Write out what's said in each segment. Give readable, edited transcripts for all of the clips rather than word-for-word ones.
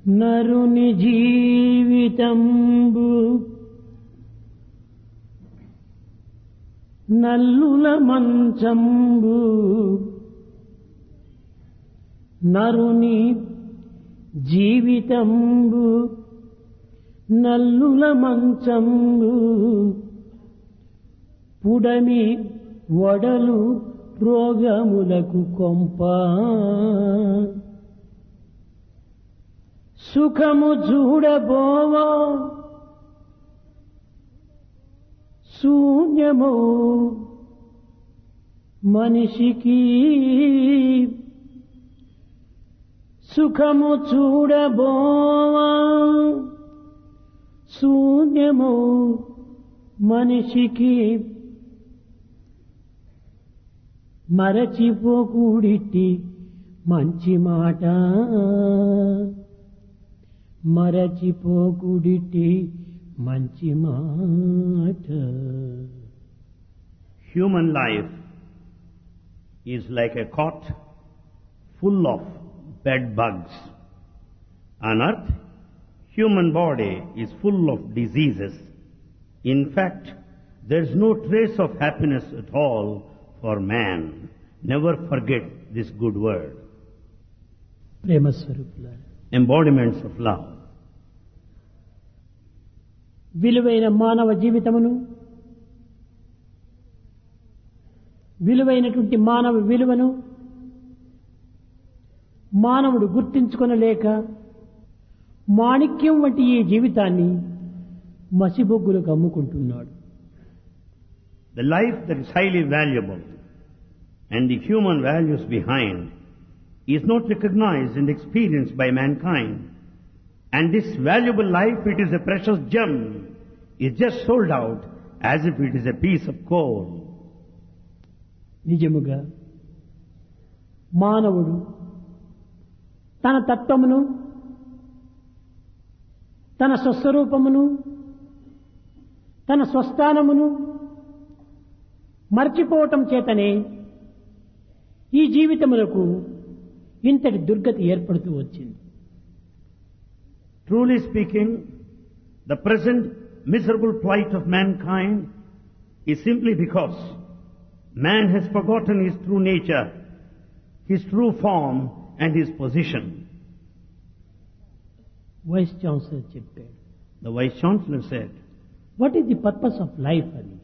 నరుని జీవితంబు నల్లుల మంచంబు నరుని జీవితంబు నల్లుల మంచంబు పుడమి వడలు రోగములకు కొంప సుఖము చూడబోవా శూన్యము మనిషికి సుఖము చూడబోవా శూన్యము మనిషికి మరచిపోకూడిటి మంచి మాట మరచిపోకూడిటి మంచి మాట. Human life is like a cot full of bed bugs. On earth, human body is full of diseases. In fact, there is no trace of happiness at all for man. Never forget this good word. ప్రేమ స్వరూపులారా, Embodiments of love. విలువైన మానవ జీవితమును విలువైనటువంటి మానవ విలువను మానవుడు గుర్తించుకొనలేక మాణిక్యం వంటి ఈ జీవితాన్ని మసిబొగ్గులకు అమ్ముకుంటున్నాడు. The life that is highly valuable and the human values behind is not recognized and experienced by mankind. And this valuable life, it is a precious gem, is just sold out as if it is a piece of coal. నిజముగా మానవుడు తన తత్వమును తన స్వస్వరూపమును తన స్వస్థానమును మర్చిపోవటం చేతనే ఈ జీవితములకు ఇంతటి దుర్గతి ఏర్పడుతూ వచ్చింది. Truly speaking, the present miserable plight of mankind is simply because man has forgotten his true nature, his true form and his position. Vice chancellor చెప్పాడు, The Vice Chancellor said, what is the purpose of life అని.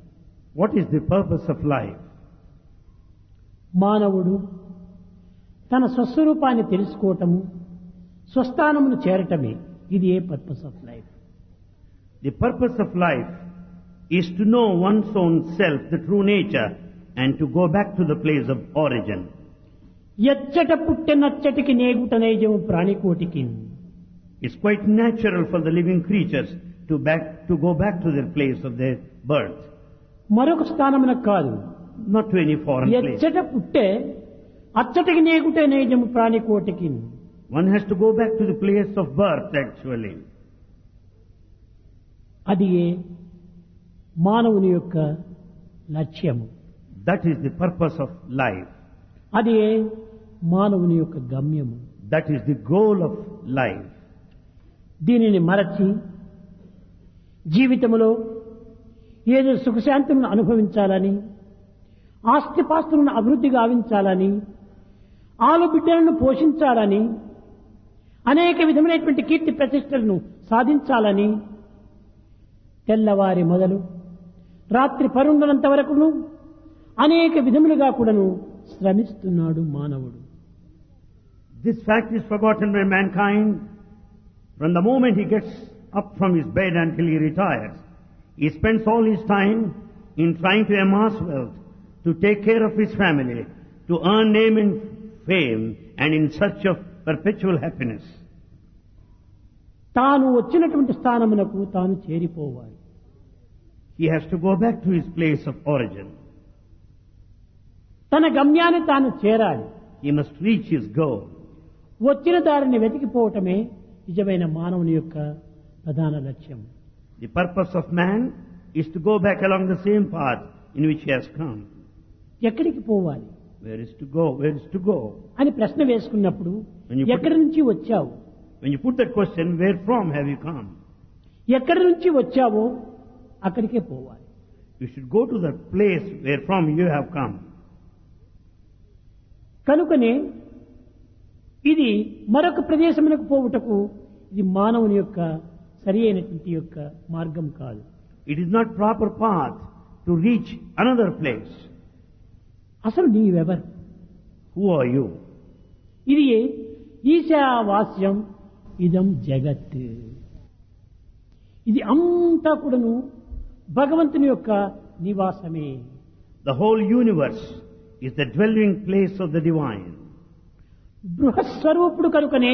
what is the purpose of life? మానవుడు తన స్వస్వరూపాన్ని తెలుసుకోవటము, స్వస్థానమును చేరటమే ఇది a purpose of life. The purpose of life is to know one's own self, the true nature, and to go back to the place of origin. ఎచ్చట పుట్టెనచ్చటికి నేగుట నైజము ప్రాణికోటికి. It's quite natural for the living creatures to go back to their place of their birth, మరొక స్థానమునకు కాదు, not to any foreign place. ఎచ్చట పుట్టే అచ్చటికి నేగుటే నైజము ప్రాణికోటికి. One has to go back to the place of birth actually. అది ఏ మానవుని యొక్క లక్ష్యము, That is the purpose of life. అది ఏ మానవుని యొక్క గమ్యము. That is the goal of life. దీనిని మరచి జీవితంలో ఏదో సుఖశాంతులను అనుభవించాలని, ఆస్తిపాస్తులను అభివృద్ధి గావించాలని, ఆలుబిడ్డలను పోషించాలని, అనేక విధమైనటువంటి కీర్తి ప్రతిష్టలను సాధించాలని తెల్లవారి మొదలు రాత్రి పరుండనంత వరకును అనేక విధములుగా కూడాను శ్రమిస్తున్నాడు మానవుడు. This fact is forgotten by mankind. From the moment he gets up from his bed until he retires, he spends all his time in trying to amass wealth, to take care of his family, to earn name and fame, and in search of perpetual happiness. తాను వచ్చినటువంటి స్థానమునకు తాను చేరిపోవాలి. He has to go back to his place of origin. తన గమ్యాన్ని తాను చేరాలి. He must reach his goal. వచ్చిన దారిని వెతికిపోవటమే నిజమైన మానవుని యొక్క ప్రధాన లక్ష్యం. The purpose of man is to go back along the same path in which he has come. ఎక్కడికి పోవాలి, Where is to go? Where is to go? అని ప్రశ్న వేసుకున్నప్పుడు When you put- ఎక్కడి నుంచి వచ్చావు, When you put that question, where from have you come? ఎక్కడి నుంచి వచ్చావో అక్కడికే పోవాలి. You should go to the place where from you have come. కనుకనే ఇది మరొక ప్రదేశమునకు పోవుటకు ఇది మానవుని యొక్క సరి అయినటువంటి యొక్క మార్గం కాదు. It is not proper path to reach another place. అసలు నీవెవరు? Who are you? ఇది ఈశావాస్యం ఇదం జగత్. ఇది అంతా కూడాను భగవంతుని యొక్క నివాసమే. The whole universe is the dwelling place of the divine. బృహస్వరూపుడు కనుకనే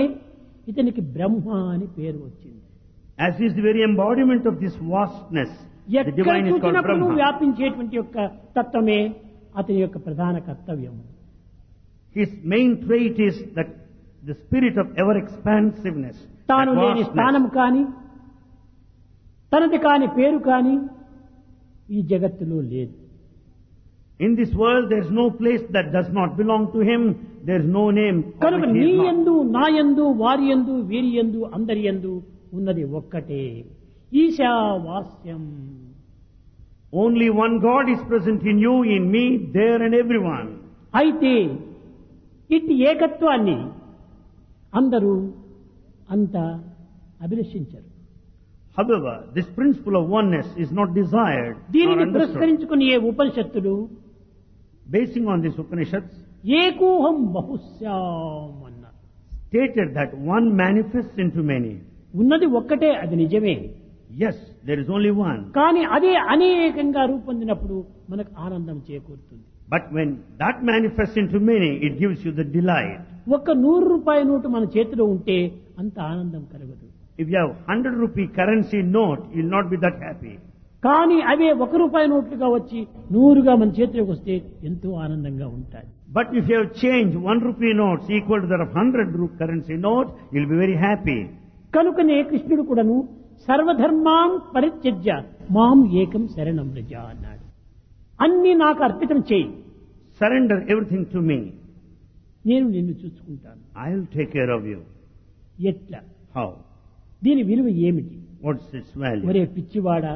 ఇతనికి బ్రహ్మ అని పేరు వచ్చింది. As is the very embodiment of this vastness, the ఎక్కడ divine is called చూసినప్పుడు Brahma. వ్యాపించేటువంటి యొక్క తత్వమే అతని యొక్క ప్రధాన కర్తవ్యం. His main trait is that the spirit of ever expansiveness, తాను that లేని స్థానం vastness. కాని తనది కాని పేరు కాని ఈ జగత్తులో లేదు. In this world there is no place that does not belong to him, there is no name of కనుక which he నీ is not. యందు నా యందు వారి యందు వీరి యందు అందరి యందు ఉన్నది ఒక్కటే ఈశావాస్యం. Only one God is present in you, in me, there and everyone. అయితే ఇట్టి ఏకత్వాన్ని అందరూ అంత అభిలషించరు. However, this principle of oneness is not desired or దీనిని understood. పురస్కరించుకుని ఏ ఉపనిషత్తులు Basing on these Upanishads, ఏకోహం బహుశ్యాం అన్నారు. stated that one manifests into many. ఉన్నది ఒక్కటే, అది నిజమే. Yes, there is only one. కానీ అదే అనేకంగా రూపొందినప్పుడు మనకు ఆనందం చేకూరుతుంది. But when that manifests into many, it gives you the delight. ఒక్క 100 రూపాయ నోటు మన చేతిలో ఉంటే అంత ఆనందం కలగదు. If you have 100 rupee currency note, you will not be that happy. కానీ అవే 1 రూపాయి నోట్లుగా వచ్చి 100గా మన చేతిలోకి వస్తే ఎంతో ఆనందంగా ఉంటాయి. But if you have changed 1 rupee notes equal to that of 100 currency note, you will be very happy. కనుకనే కృష్ణుడు కూడాను సర్వధర్మాం పరిత్యజ్య మాం ఏకం శరణం వ్రజ అన్నాడు. అన్ని నాకు అర్పితం చేయి, Surrender everything to me. నేను నిన్ను చూసుకుంటాను. I will take care of you. ఎట్లా? How? దీని విలువ ఏమిటి? What's its value? ఒరే పిచ్చివాడా,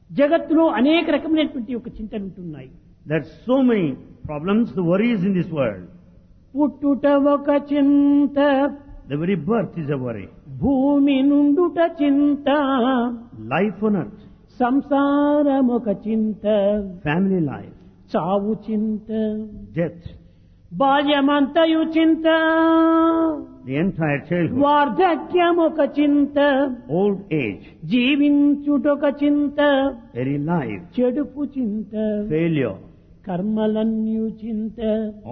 జగత్తులో అనేక రకమైనటువంటి ఒక చింతలు ఉంటున్నాయి. There are so many problems, the worries in this world. పుట్టుట ఒక చింత, The very birth is a worry. భూమి నుండుట చింత, Life on earth, సంసారం ఒక చింత, family life, చావు చింత, death, బాల్యమంతయు చింత, the entire childhood, వార్ధక్యం ఒక చింత, old age, జీవించుటొక చింత, very life, చెడుపు చింత, failure, కర్మలన్యు చింత,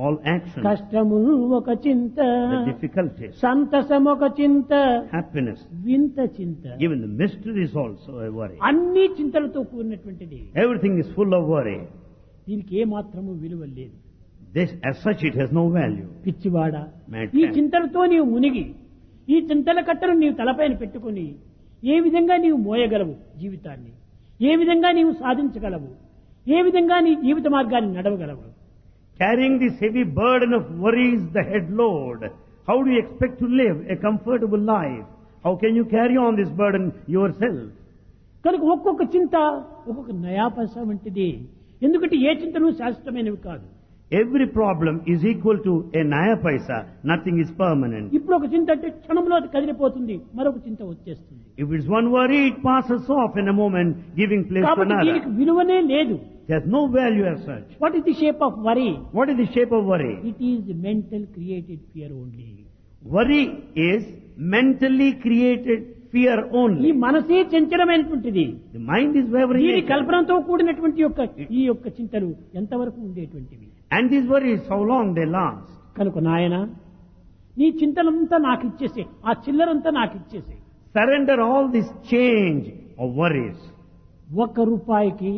all actions, కష్టములు ఒక చింత, the difficulties, సంతసం ఒక చింత, happiness, వింత చింత. even the mystery is also a worry. అన్ని చింతలతో కూడినటువంటిది. Everything is full of worry. దీనికి ఏ మాత్రము విలువ లేదు. This, as such, it has no value. పిచ్చివాడా, Madman. ఈ చింతలతో నీవు మునిగి ఈ చింతల కట్టను నీవు తలపైన పెట్టుకుని ఏ విధంగా నీవు మోయగలవు జీవితాన్ని? ఏ విధంగా నీవు సాధించగలవు? ఏ విధంగా నీ జీవిత మార్గాన్ని నడవగలవు? Carrying this heavy burden of worries, the head load, how do you expect to live a comfortable life? How can you carry on this burden yourself? కనుక ఒక్కొక్క చింత ఒక్కొక్క నయా పైసా వంటిది. ఎందుకంటే ఏ చింతలు శాశ్వతమైనవి కాదు. Every problem is equal to a naya paisa. Nothing is permanent. ఇప్పుడు ఒక చింత అంటే క్షణంలో అది కదిలిపోతుంది, మరొక చింత వచ్చేస్తుంది. If it's one worry, it passes off in a moment, giving place to కాబట్టి దీనికి another. విలువనే లేదు. There's no value as such. What is the shape of worry? What is the shape of worry? It is mental created fear only. Worry is mentally created fear ఈ only. మనసే చంచలమైనటువంటిది. The mind is wavering. దీని nature. కల్పనతో కూడినటువంటి ఈ యొక్క చింతలు ఎంతవరకు ఉండేటువంటివి? And these worries, how long they last? కనుక నాయన, నీ చింతలంతా నాకు ఇచ్చేసే, ఆ చిల్లరంతా నాకు ఇచ్చేసే. Surrender all this change of worries. 1 రూపాయికి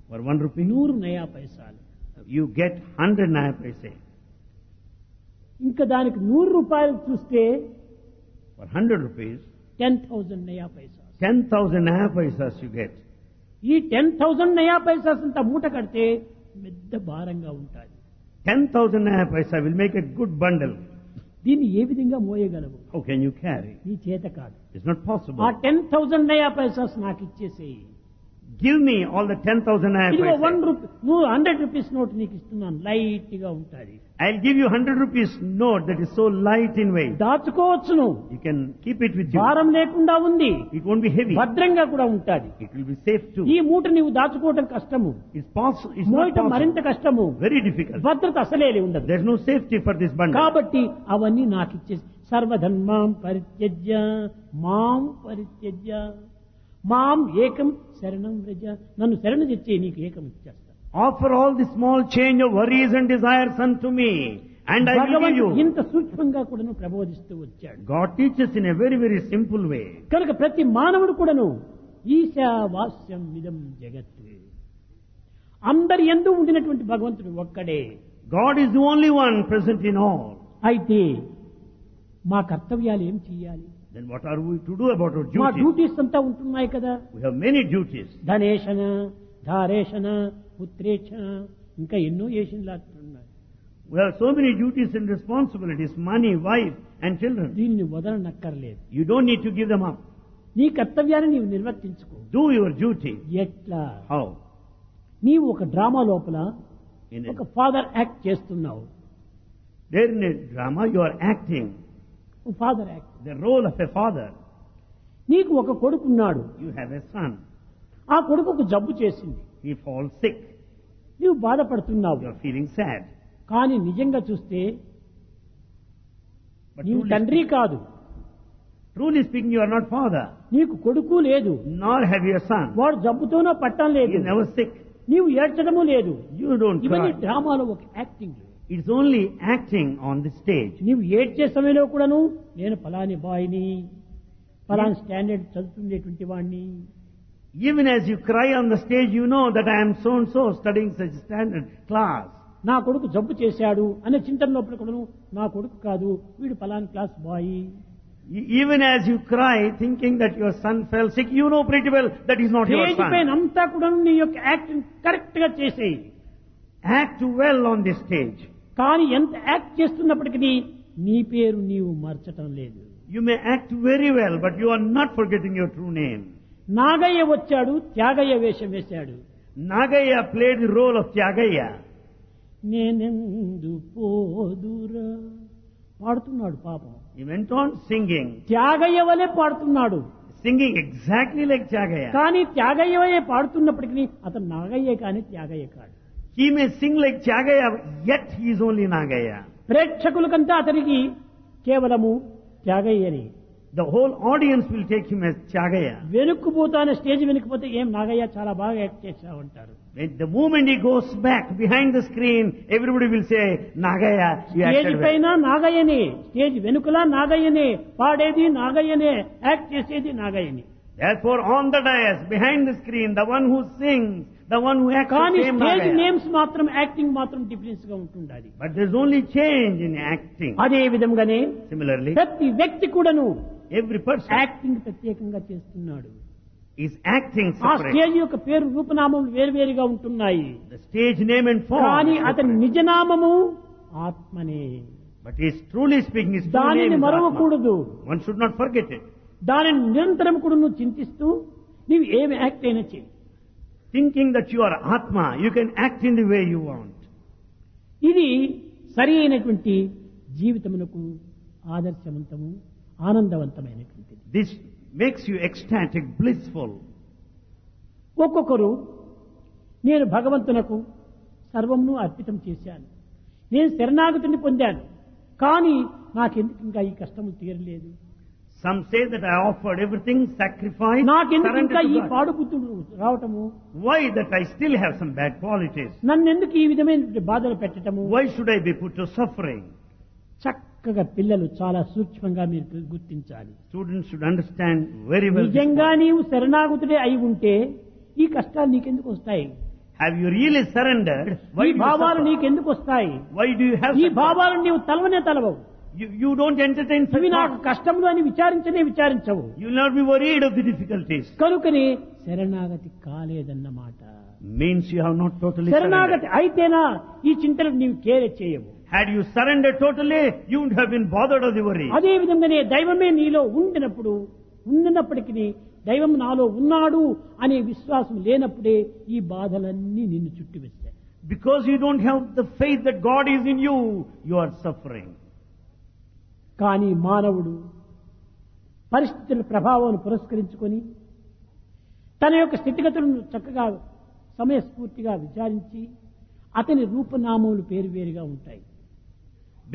For 1 rupee, 100 నయా పైసాలు. you get 100 naya paise. ఇంకా దానికి 100 రూపాయలు చూస్తే For 100 rupees, 10,000 నయా పైసా. 10,000 naya paisas you get. ఈ 10,000 నయా పైసాస్ అంతా మూట కడితే పెద్ద భారంగా ఉంటుంది. 10,000 naya paisa will make a good bundle. దీన్ని ఏ విధంగా మోయగలవు? How can you carry? నీ చేత కాదు. It's not possible. ఆ 10,000 నయా పైసాస్ నాకు ఇచ్చేసేయి. Give me all the 10,000 naya ఇదిగో paisa. 1 రూపీ, నువ్వు 100 రూపీస్ నోట్ నీకు ఇస్తున్నాను, లైట్ గా ఉంటుంది. I'll give you 100 rupees note that is so light in weight. దాచుకోవచ్చును, You can keep it with you. భారం లేకుండా ఉంది, It won't be heavy. భద్రంగా కూడా ఉంటుంది. It will be safe too. ఈ మూట నీవు దాచుకోవడం కష్టము, It's not మోయటం మరింత possible. కష్టము, Very difficult. భద్రత అసలే ఉండదు. There's no safety for this bundle. కాబట్టి అవన్నీ నాకు ఇచ్చేసి సర్వధర్మాం పరిత్యజ్య మాం పరిత్యజ్య మాం ఏకం శరణం వ్రజ, నన్ను శరణు తెచ్చే నీకు ఏకం ఇచ్చేస్తా. Offer all the small change of worries and desires unto me, and I will give భగవంతుడు you. ఇంత సూక్ష్మంగా కూడాను ప్రబోధిస్తూ వచ్చాడు. God teaches in a very, very simple way. కనుక ప్రతి మానవుడు కూడాను ఈశావాస్యం ఇదం జగత్, అందరి యందు ఉండినటువంటి భగవంతుడు ఒక్కడే. God is the only one present in all. అయితే మా కర్తవ్యాలు ఏం చెయ్యాలి? Then what are we to do about our మా duties? డ్యూటీస్ అంతా ఉంటున్నాయి కదా. We have many duties. ధనేషణ, ధారేషణ, పుత్రేక్షణ, ఇంకా ఎన్నో ఏషన్లాడుతున్నాయి. We have so many duties and responsibilities, money, wife and children. దీన్ని వదలనక్కర్లేదు. You don't need to give them up. నీ కర్తవ్యాన్ని నీవు నిర్వర్తించుకో. Do your duty. ఎట్లా? How? నీవు ఒక డ్రామా లోపల In ఒక ఫాదర్ యాక్ట్ చేస్తున్నావు. there in a drama you are acting father act. the role of a father. నీకు ఒక కొడుకున్నాడు, You have a son. ఆ కొడుకుకు జబ్బు చేసింది, He falls sick. నీవు బాధపడుతున్నావు. You are feeling sad. కానీ నిజంగా చూస్తే But నీవు తండ్రి కాదు, truly speaking, you are not father, నీకు కొడుకు లేదు, nor have you a son. వాడు జబ్బుతోనో పట్టం He లేదు, is never sick. నీవు ఏడ్చడము లేదు. You don't ఇవన్నీ cry. డ్రామాలో ఒక acting. It's only acting on the stage. నీవు ఏడ్చే సమయంలో కూడాను నేను ఫలాని బాయ్ని, ఫలాని స్టాండర్డ్ చదువుతుండేటువంటి వాడిని, Even as you cry on the stage, you know that I am so and so studying such standard class. నా కొడుకు జబ్బు చేశాడు అనే చింతన లోపల కూడాను నా కొడుకు కాదు, వీడు ఫలాని class boy. Even as you cry, thinking that your son fell sick, you know pretty well that is not your stage పైన son. అంతా కూడా నీ యొక్క యాక్టింగ్ కరెక్ట్ గా చేసేయి. Act well on the stage. కానీ ఎంత యాక్ట్ చేస్తున్నప్పటికీ నీ పేరు నీవు మార్చటం లేదు. You may act very well, but you are not forgetting your true name. Nagaiah వచ్చాడు, త్యాగయ్య వేషం వేశాడు. Nagaya played the role of Tyagaya. నేనెందు పోదురా పాడుతున్నాడు పాపం. He went on singing, Tyagayya వలె పాడుతున్నాడు. singing exactly like Tyagaya. కానీ త్యాగయ్య వలె పాడుతున్నప్పటికీ అతను నాగయ్యే కానీ త్యాగయ్య కాడు. He may sing like Tyagaya, yet he is only Nagaya. ప్రేక్షకులకంతా అతనికి కేవలము త్యాగయ్యని. The whole audience will take him as Tyagaya. వెనుక్కుపోతానే స్టేజ్ వెనుకపోతే ఏం నాగయ్య చాలా బాగా యాక్ట్ చేశావంటారు. The moment he goes back behind the screen, everybody will say, Nagaya, you stage acted well. పైన నాగయ్యనే, స్టేజ్ వెనుకలా నాగయ్యనే, పాడేది నాగయ్యనే, యాక్ట్ చేసేది నాగయ్యని. Therefore, on the dais, behind the screen, the one who sings, the one who acts, కానీ the same stage Nagaya. Names మాత్రం acting మాత్రం difference గా ఉంటుండాలి. But there's only change in acting. అదే విధంగానే Similarly, ప్రతి వ్యక్తి కూడాను every person యాక్టింగ్ ప్రత్యేకంగా చేస్తున్నాడు. is acting ఆ separate. స్టేజ్ యొక్క పేరు రూపనామములు వేరువేరుగా ఉంటున్నాయి. The stage name and form కానీ is అతని separate. నిజనామము ఆత్మనే. But he's truly speaking, his true name దానిని is Atma. మరవకూడదు. One should not forget it. దానిని నిరంతరం కూడా నువ్వు చింతిస్తూ నీవు ఏమి యాక్ట్ అయినా చేయి. Thinking that you are Atma, you can act in the way you want. ఇది సరి అయినటువంటి జీవితమునకు ఆదర్శవంతము, ఆనందవంతమైనటువంటిది. This makes you ecstatic, blissful. ఒక్కొక్కరు నేను భగవంతునకు సర్వమును అర్పితం చేశాను, నేను శరణాగతిని పొందాను, కానీ నాకెందుకు ఇంకా ఈ కష్టము తీరలేదు, Some say that I offered everything, sacrificed, నాకెందుకు surrendered ఇంకా ఈ to God. పాడు బుద్ధుడు రావటము, Why that I still have some bad qualities? నన్నెందుకు ఈ విధమైన బాధలు పెట్టటము. Why should I be put to suffering? చక్కగా పిల్లలు చాలా సూక్ష్మంగా మీరు గుర్తించాలి. Students should understand very well. this నిజంగా point. నీవు శరణాగతుడే అయి ఉంటే ఈ కష్టాలు నీకెందుకు వస్తాయి? Have you really surrendered? Why ఈ do you భావాలు suffer? నీకెందుకు వస్తాయి? Why do you have ఈ such భావాలను నీవు తలవనే తలవవు. You don't entertain such ఇవి నాకు thoughts. కష్టములు అని విచారించవు. You will not be worried of the difficulties. కనుకనే శరణాగతి కాలేదన్నమాట. Means you have not totally శరణాగతి surrendered. అయితేనా ఈ చింతలకు నీవు కేర్ చేయవు. Had you surrendered totally, you wouldn't have been bothered of the worry. అదే విధంగానే దైవమే నీలో ఉండినప్పటికీ దైవం నాలో ఉన్నాడు అనే విశ్వాసం లేనప్పుడే ఈ బాధలన్నీ నిన్ను చుట్టివేస్తాయి. Because you don't have the faith that God is in you, you are suffering. కానీ మానవుడు పరిస్థితుల ప్రభావాన్ని పురస్కరించుకొని తన యొక్క స్థితిగతులను చక్కగా సమయస్ఫూర్తిగా విచారించి అతని రూపనామములు వేరువేరుగా ఉంటాయి.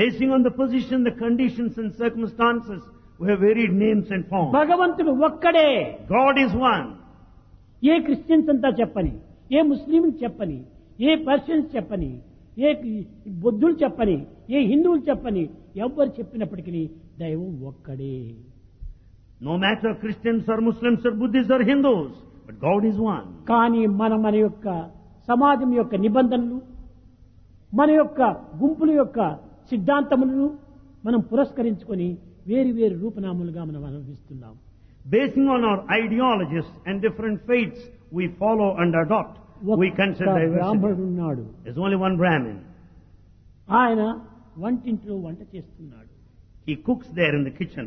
Basing on the position, the conditions and circumstances, we have varied names and forms. భగవంతుడు ఒక్కడే. God is one. A Christians అంతా చెప్పని, ఏ ముస్లింలు చెప్పని, ఏ పర్షియన్స్ చెప్పని, ఏ బుద్ధులు చెప్పని, ఏ హిందువులు చెప్పని, ఎవ్వరు చెప్పినప్పటికీ దైవం ఒక్కడే. No matter Christians or Muslims or Buddhists or Hindus, but God is one. కానీ మన యొక్క సమాజం యొక్క నిబంధనలు, మన యొక్క గుంపుల యొక్క సిద్ధాంతములను మనం పురస్కరించుకొని వేరు వేరు రూపనామాలుగా మనం అనుభవిస్తున్నాం. Basing on our ideologies and different faiths we follow and adopt, we consider diversity. బ్రాహ్మణుడు ఉన్నాడు. There's only one Brahmin. ఆయన వంటింట్లో వంట చేస్తున్నాడు. He cooks there in the kitchen.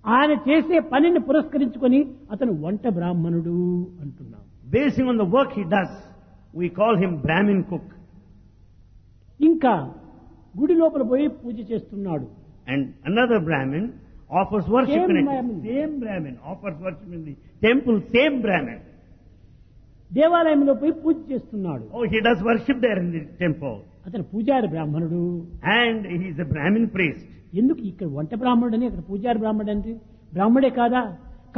ఆయన చేసే పనిని పురస్కరించుకొని అతను వంట బ్రాహ్మణుడు అంటున్నాం. Basing on the work he does, we call him Brahmin cook. ఇంకా గుడి లోపల పోయి పూజ చేస్తున్నాడు. And another Brahmin offers worship Same in it. Brahmin. Same Brahmin offers worship in the temple. Same Brahmin. దేవాలయంలో పోయి పూజ చేస్తున్నాడు. Oh, he does worship there in the temple. అతను పూజారి బ్రాహ్మణుడు. And he is a Brahmin priest. ఎందుకు ఇక్కడ వంట బ్రాహ్మణుడని అక్కడ పూజారి బ్రాహ్మణుడు అంటే బ్రాహ్మడే కాదా?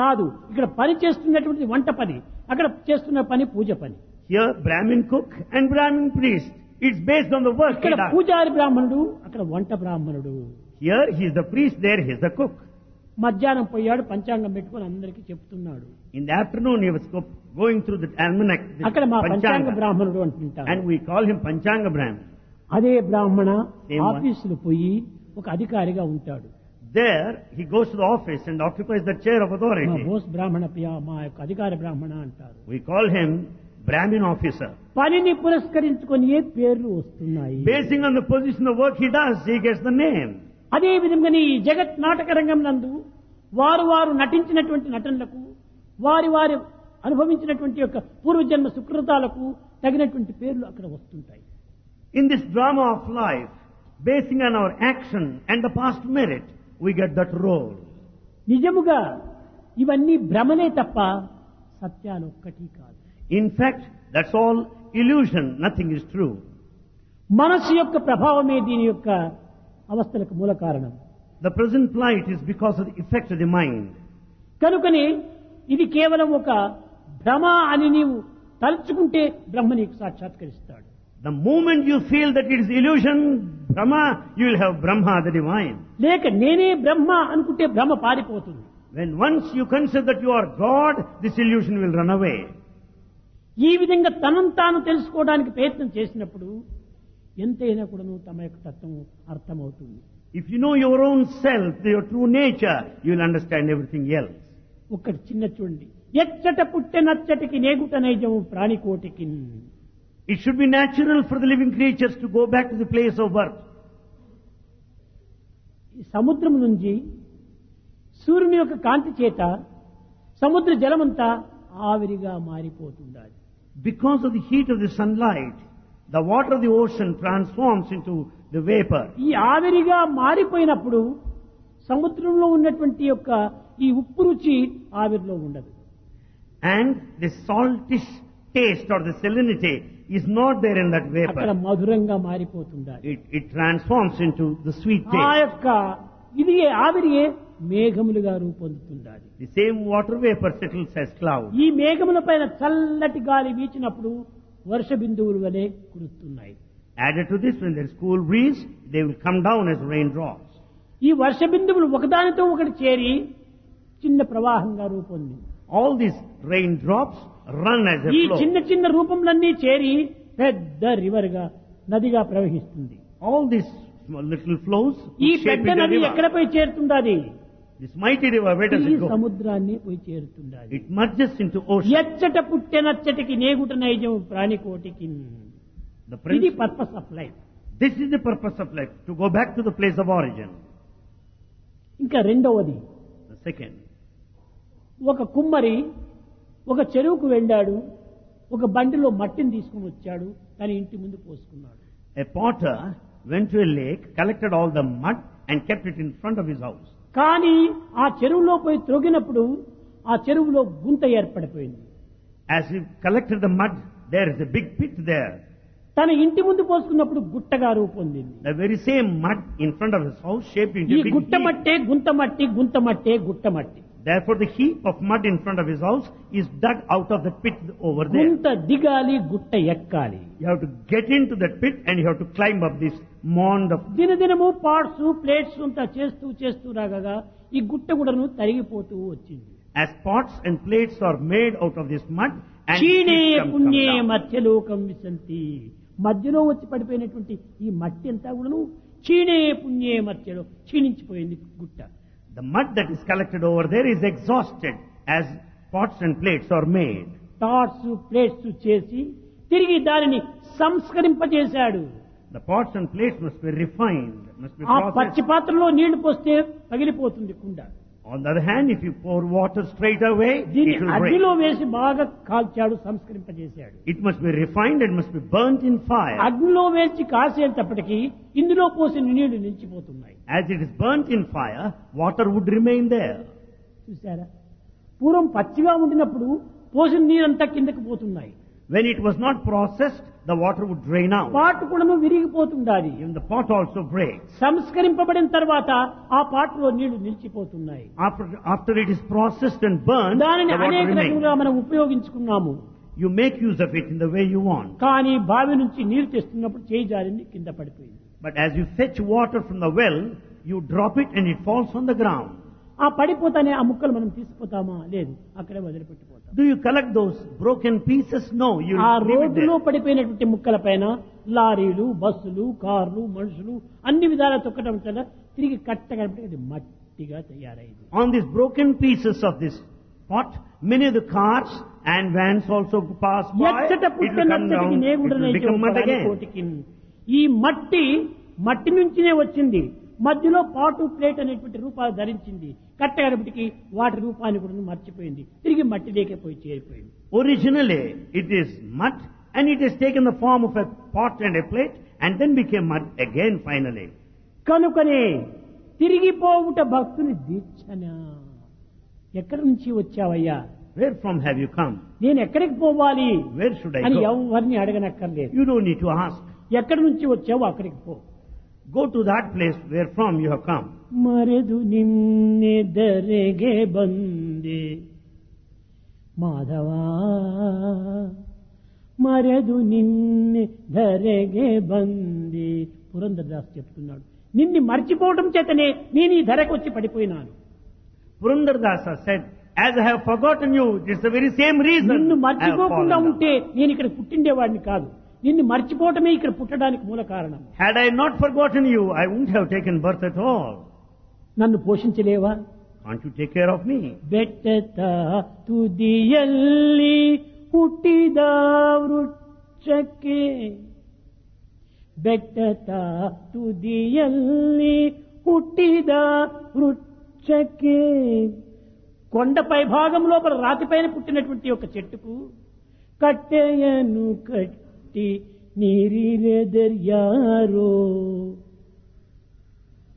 కాదు. ఇక్కడ పని చేస్తున్నటువంటి వంట పని, అక్కడ చేస్తున్న పని పూజ పని. Here Brahmin cook and Brahmin priest. It's based on the work he ఇక్కడ does. పూజారి బ్రాహ్మణుడు, అక్కడ వంట బ్రాహ్మణుడు. Here he is the priest, there he is the cook. మధ్యాహ్నం పోయాడు, పంచాంగం పెట్టుకొని అందరికీ చెప్తున్నాడు. In the afternoon he was going through the almanac, the అక్కడ మా పంచాంగ Panchanga. బ్రాహ్మణుడు అంటుంటారు. And we call him Panchanga Brahmin. అదే బ్రాహ్మణ Same one. ఆఫీసులో పోయి ఒక అధికారిగా ఉంటాడు. There he goes to the office and occupies the chair of మా authority. బోస్ బ్రాహ్మణ మా యొక్క అధికార బ్రాహ్మణ అంటారు. We call him Brahmin officer. పనిని పురస్కరించుకొని ఏ పేర్లు వస్తున్నాయి. Basing on the position of work he does, he gets the name. అదే విధంగా ఈ జగత్ నాటక రంగం నందు వారు నటించినటువంటి నటనలకు వారి అనుభవించినటువంటి యొక్క పూర్వజన్మ సుకృతాలకు తగినటువంటి పేర్లు అక్కడ వస్తుంటాయి. In this drama of life, basing on our action and the past merit, we get that role. నిజముగా ఇవన్నీ భ్రమనే తప్ప సత్యాలు ఒక్కటి కాదు. In fact, that's all illusion, nothing is true. మనస్సు యొక్క ప్రభావమే దీని యొక్క అవస్థలకు మూల కారణం. The present plight is because of the effect of the mind. కనుకనే ఇది కేవలం ఒక భ్రమ అని నీవు తలుచుకుంటే బ్రహ్మ నీకు సాక్షాత్కరిస్తాడు. The moment you feel that it is illusion, Brahma, you will have Brahma, the divine. లేక నేనే బ్రహ్మ అనుకుంటే భ్రమ పారిపోతుంది. When once you consider that you are God, this illusion will run away. ఈ విధంగా తనను తాను తెలుసుకోవడానికి ప్రయత్నం చేసినప్పుడు ఎంతైనా కూడాను తమ యొక్క తత్వం అర్థమవుతుంది. If you know your own self, your true nature, you will understand everything else. ఒక్కటి చిన్న చూడండి. ఎచ్చట పుట్టె నచ్చటికి నేగుట నైజము ప్రాణికోటికి. It should be natural for the living creatures to go back to the place of birth. ఈ సముద్రం నుంచి సూర్యుని యొక్క కాంతి చేత సముద్ర జలమంతా ఆవిరిగా మారిపోతుండాలి. Because of the heat of the sunlight, the water of the ocean transforms into the vapor. ఈ ఆవిరిగా మారిపోయినప్పుడు సముద్రంలో ఉన్నటువంటి యొక్క ఈ ఉప్పు రుచి ఆవిరిలో ఉండదు. And the saltish taste or the salinity is not there in that అక్కడ vapor. మధురంగా మారిపోతుండాలి. It transforms into the sweet ఆ taste. యొక్క ఇది ఆవిరియే మేఘములుగా రూపొందుతుండాలి. The same water vapor settles as cloud. ఈ మేఘముల పైన చల్లటి గాలి వీచినప్పుడు వర్ష బిందువుల వలె కురుస్తున్నాయి. Added to this, when there is cool breeze, they will come down as raindrops. ఈ వర్ష బిందువులు ఒకదానితో ఒకటి చేరి చిన్న ప్రవాహంగా రూపొంది All these raindrops run as a ఈ flow. చిన్న చిన్న రూపంలన్నీ చేరి పెద్ద రివర్ గా నదిగా ప్రవహిస్తుంది. All these small little flows ఈ shape పెద్ద into a నది river. ఎక్కడ పోయి చేరుతుండాది? This mighty river, where does ఈ it go? సముద్రాన్ని పోయి చేరుతుండాది. It merges into ocean. ఎచ్చట పుట్టెనచ్చటికి నేగుట నైజం ప్రాణికోటికి. The ఇది principle, purpose of life. This is the purpose of life, to go back to the place of origin. ఇంకా రెండవది, The second, ఒక కుమ్మరి ఒక చెరువుకు వెళ్ళాడు, ఒక బండిలో మట్టిని తీసుకుని వచ్చాడు, తన ఇంటి ముందు పోసుకున్నాడు. a potter went to a lake, collected all the mud and kept it in front of his house. కానీ ఆ చెరువులో పోయి త్రొగినప్పుడు ఆ చెరువులో గుంత ఏర్పడిపోయింది. As he collected the mud, there is a big pit there. తన ఇంటి ముందు పోసుకున్నప్పుడు గుట్టగా రూపొందింది. The very same mud in front of his house shaped into ఈ a big గుట్ట heap. మట్టే గుంత మట్టి, గుంత మట్టే గుట్ట మట్టి. Therefore, the heap of mud in front of his house is dug out of the pit over there. గుంత దిగాలి, గుట్ట ఎక్కాలి. You have to get into that pit and you have to climb up this mound of. దినదినము parts plates అంతా చేస్తూ చేస్తూ రాగా ఈ గుట్ట కూడాను తరిగిపోతూ వచ్చింది. As pots and plates are made out of this mud and క్షీణే it come పుణ్యే down. మధ్యలోకం విశంతి. మధ్యలో వచ్చి పడిపోయినటువంటి ఈ మట్టి అంతా కూడాను క్షీణే పుణ్యే మధ్యలో క్షీణించిపోయింది గుట్ట. The mud that is collected over there is exhausted as pots and plates are made. Torrs plates చేసి తిరిగి దానిని సంస్కరింపజేశాడు. The pots and plates must be refined, must be ఆ processed. పచ్చి పాత్రలో నీళ్లు పోస్తే పగిలిపోతుంది కుండ. On the other hand, if you pour water straight away, దీన్ని it will break. అగ్నిలో వేసి బాగా కాల్చాడు, సంస్కరింపజేశాడు. It must be refined and must be burnt in fire. అగ్నిలో వేసి కాసేటప్పటికి ఇందులో పోసిన నీళ్లు నిలిచిపోతున్నాయి. As it is burnt in fire, water would remain there. చూసారా, పూర్వం పచ్చిగా ఉండినప్పుడు పోసిన నీరంతా కిందకి పోతున్నాయి. When it was not processed, the water would drain out. పాటు కూడా విరిగిపోతుండాలి. Even the pot also breaks. సంస్కరింపబడిన తర్వాత ఆ పాటలో నీళ్లు నిలిచిపోతున్నాయి. After it is processed and burned, దానిని the water అనేక remains. రకంగా మనం ఉపయోగించుకున్నాము. You make use of it in the way you want. కానీ బావి నుంచి నీరు తెస్తున్నప్పుడు చేయి జారింది, కింద పడిపోయింది. But as you fetch water from the well, you drop it and it falls on the ground. ఆ పడిపోతానే ఆ ముక్కలు మనం తీసుకుపోతామా? లేదు, అక్కడే వదిలిపెట్టిపోతాం. Do you collect those broken pieces? No, you ఆ leave it రోడ్డులో there. పడిపోయినటువంటి ముక్కల పైన లారీలు, బస్సులు, కార్లు, మనుషులు అన్ని విధాలా తొక్కడం వల్ల తిరిగి కట్టగలిపి అది మట్టిగా తయారైంది. On these broken pieces of this pot, many of the cars and vans also pass by. ఎచ్చట It will come పుట్టినచ్చటికి down, it నేగుడనే will become mud again. కోటికి. ఈ మట్టి నుంచినే వచ్చింది. మధ్యలో పాటు ప్లేట్ అనేటువంటి రూపాలు ధరించింది. కట్టగలిపిటికి వాటి రూపాన్ని కూడా మర్చిపోయింది, తిరిగి మట్టిలోకే పోయి చేరిపోయింది. Originally, it is mud and it has taken the form of a pot and a plate and then became mud again finally. కనుకనే తిరిగిపోవుట భక్తుని దీక్షనా. ఎక్కడి నుంచి వచ్చావయ్యా? Where from have you come? నేను ఎక్కడికి పోవాలి Where should I అని go? ఎవరిని అడగనక్కర్లేదు. You don't need to ask. ఎక్కడి నుంచి వచ్చావో అక్కడికి పో. Go to that place where from you have come. మరెదు నిన్నెదరెగే బందే Madhava, మరెదు నిన్నెదరెగే బందే. Purandara Das చెప్తున్నాడు, నిన్ను మర్చిపోవటం చేతనే నేను ఈ ధరకు వచ్చి పడిపోయినాను. Purandardasa said, as I have forgotten you, it's the very same reason నిన్ను I have మర్చిపోకుండా fallen ఉంటే down. నేను ఇక్కడ పుట్టిండేవాడిని కాదు. నిన్ను మర్చిపోవటమే ఇక్కడ పుట్టడానికి మూల కారణం. Had I not forgotten you, I wouldn't have taken birth at all. నన్ను పోషించలేవా? Can't you take care of me? ಬೆಟ್ಟದ ತುದಿಯಲ್ಲಿ ಹುಟ್ಟಿದ ವೃಕ್ಷಕ್ಕೆ, ಬೆಟ್ಟದ ತುದಿಯಲ್ಲಿ ಹುಟ್ಟಿದ వృక్షకే. కొండపై భాగం లోపల రాతిపైన పుట్టినటువంటి ఒక చెట్టుకు కట్టెయను కట్టి నీరిరెదర్యారో,